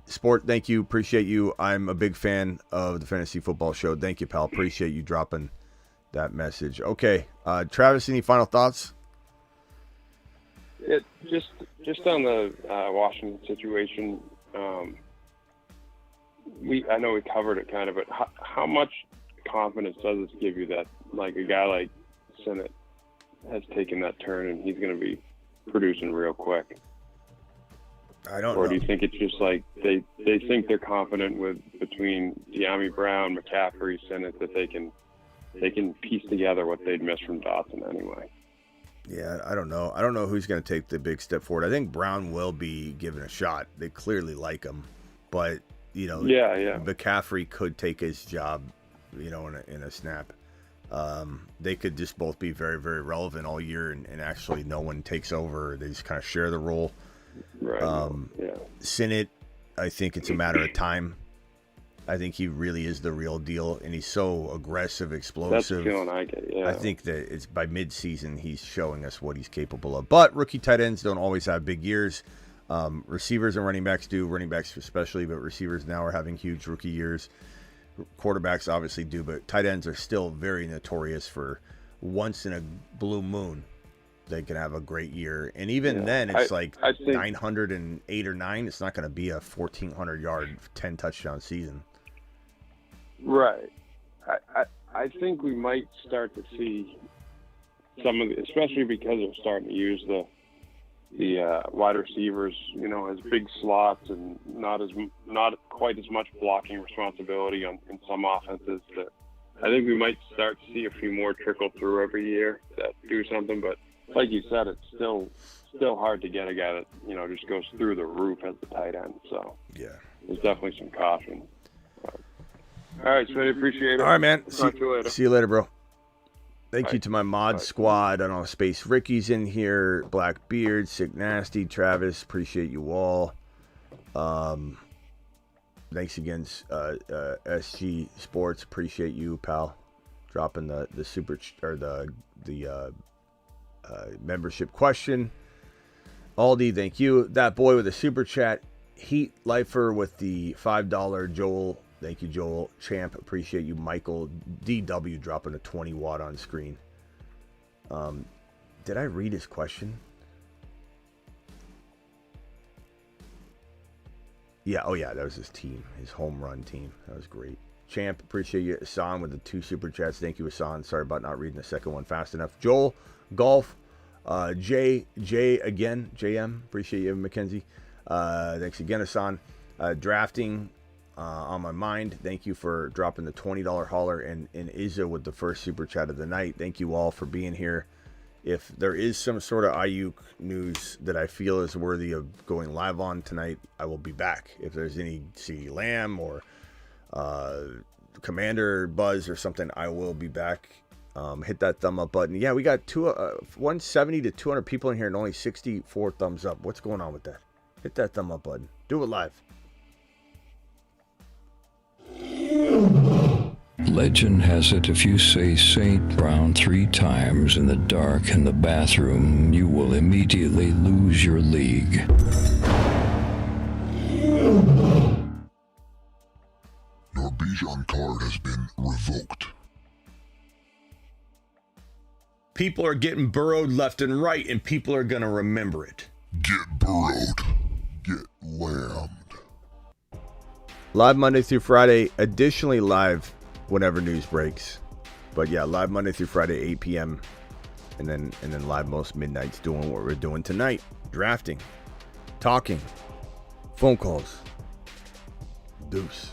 S1: Sport, thank you. Appreciate you. I'm a big fan of the Fantasy Football Show. Thank you, pal. Appreciate you dropping that message. Okay. Travis, any final thoughts?
S9: Just on the Washington situation, I know we covered it kind of, but how much confidence does this give you that like a guy like Sennett has taken that turn and he's going to be producing real quick?
S1: I don't know.
S9: Or do you think it's just like they think they're confident with between De'Ami Brown, McCaffrey, Sennett that they can piece together what they'd missed from Dotson anyway?
S1: Yeah, I don't know. I don't know who's going to take the big step forward. I think Brown will be given a shot. They clearly like him, but McCaffrey could take his job, in a snap. They could just both be very, very relevant all year, and actually no one takes over. They just kind of share the role.
S9: Right.
S1: Sinnott, I think it's a matter of time. I think he really is the real deal, and he's so aggressive, explosive.
S9: That's the feeling I get, yeah.
S1: I think that it's by mid-season he's showing us what he's capable of. But rookie tight ends don't always have big years. Receivers and running backs do, running backs especially, but receivers now are having huge rookie years. Quarterbacks obviously do, but tight ends are still very notorious for once in a blue moon they can have a great year. And even then, it's I think 908 or 9. It's not going to be a 1,400-yard, 10-touchdown season.
S9: Right. I think we might start to see some of the, especially because they're starting to use the wide receivers, as big slots and not quite as much blocking responsibility in some offenses. That I think we might start to see a few more trickle through every year that do something. But like you said, it's still hard to get a guy that just goes through the roof as the tight end. So
S1: yeah,
S9: there's definitely some caution. All right, Smitty, appreciate it.
S1: All right, man.
S9: Talk to you later.
S1: See you later, bro. Thank you to my mod squad. I don't know, Space Ricky's in here, Blackbeard, Sick Nasty, Travis. Appreciate you all. Thanks again, SG Sports. Appreciate you, pal. Dropping the super or the membership question. Aldi, thank you. That boy with the super chat. Heat Lifer with the $5. Joel. Thank you, Joel. Champ, appreciate you. Michael DW dropping a 20 watt on screen. Did I read his question? Yeah, that was his team, his home run team. That was great. Champ, appreciate you. Hassan with the 2 super chats. Thank you, Hassan. Sorry about not reading the second one fast enough. Joel, Golf, J again, JM, appreciate you, Mackenzie. Thanks again, Hassan. Drafting. On my mind, thank you for dropping the $20 hauler, and Izza with the first super chat of the night. Thank you all for being here. If there is some sort of Aiyuk news that I feel is worthy of going live on tonight, I will be back. If there's any CeeDee Lamb or Commander Buzz or something, I will be back. Hit that thumb up button. Yeah, we got 170 to 200 people in here and only 64 thumbs up. What's going on with that? Hit that thumb up button. Do it live.
S4: Legend has it if you say Saint Brown 3 times in the dark in the bathroom, you will immediately lose your league.
S2: Your Bijan card has been revoked.
S1: People are getting burrowed left and right, and people are going to remember it.
S2: Get burrowed. Get lambed.
S1: Live Monday through Friday. Additionally, live whenever news breaks. But yeah, live Monday through Friday, 8 p.m. And then live most midnights doing what we're doing tonight. Drafting. Talking. Phone calls. Deuce.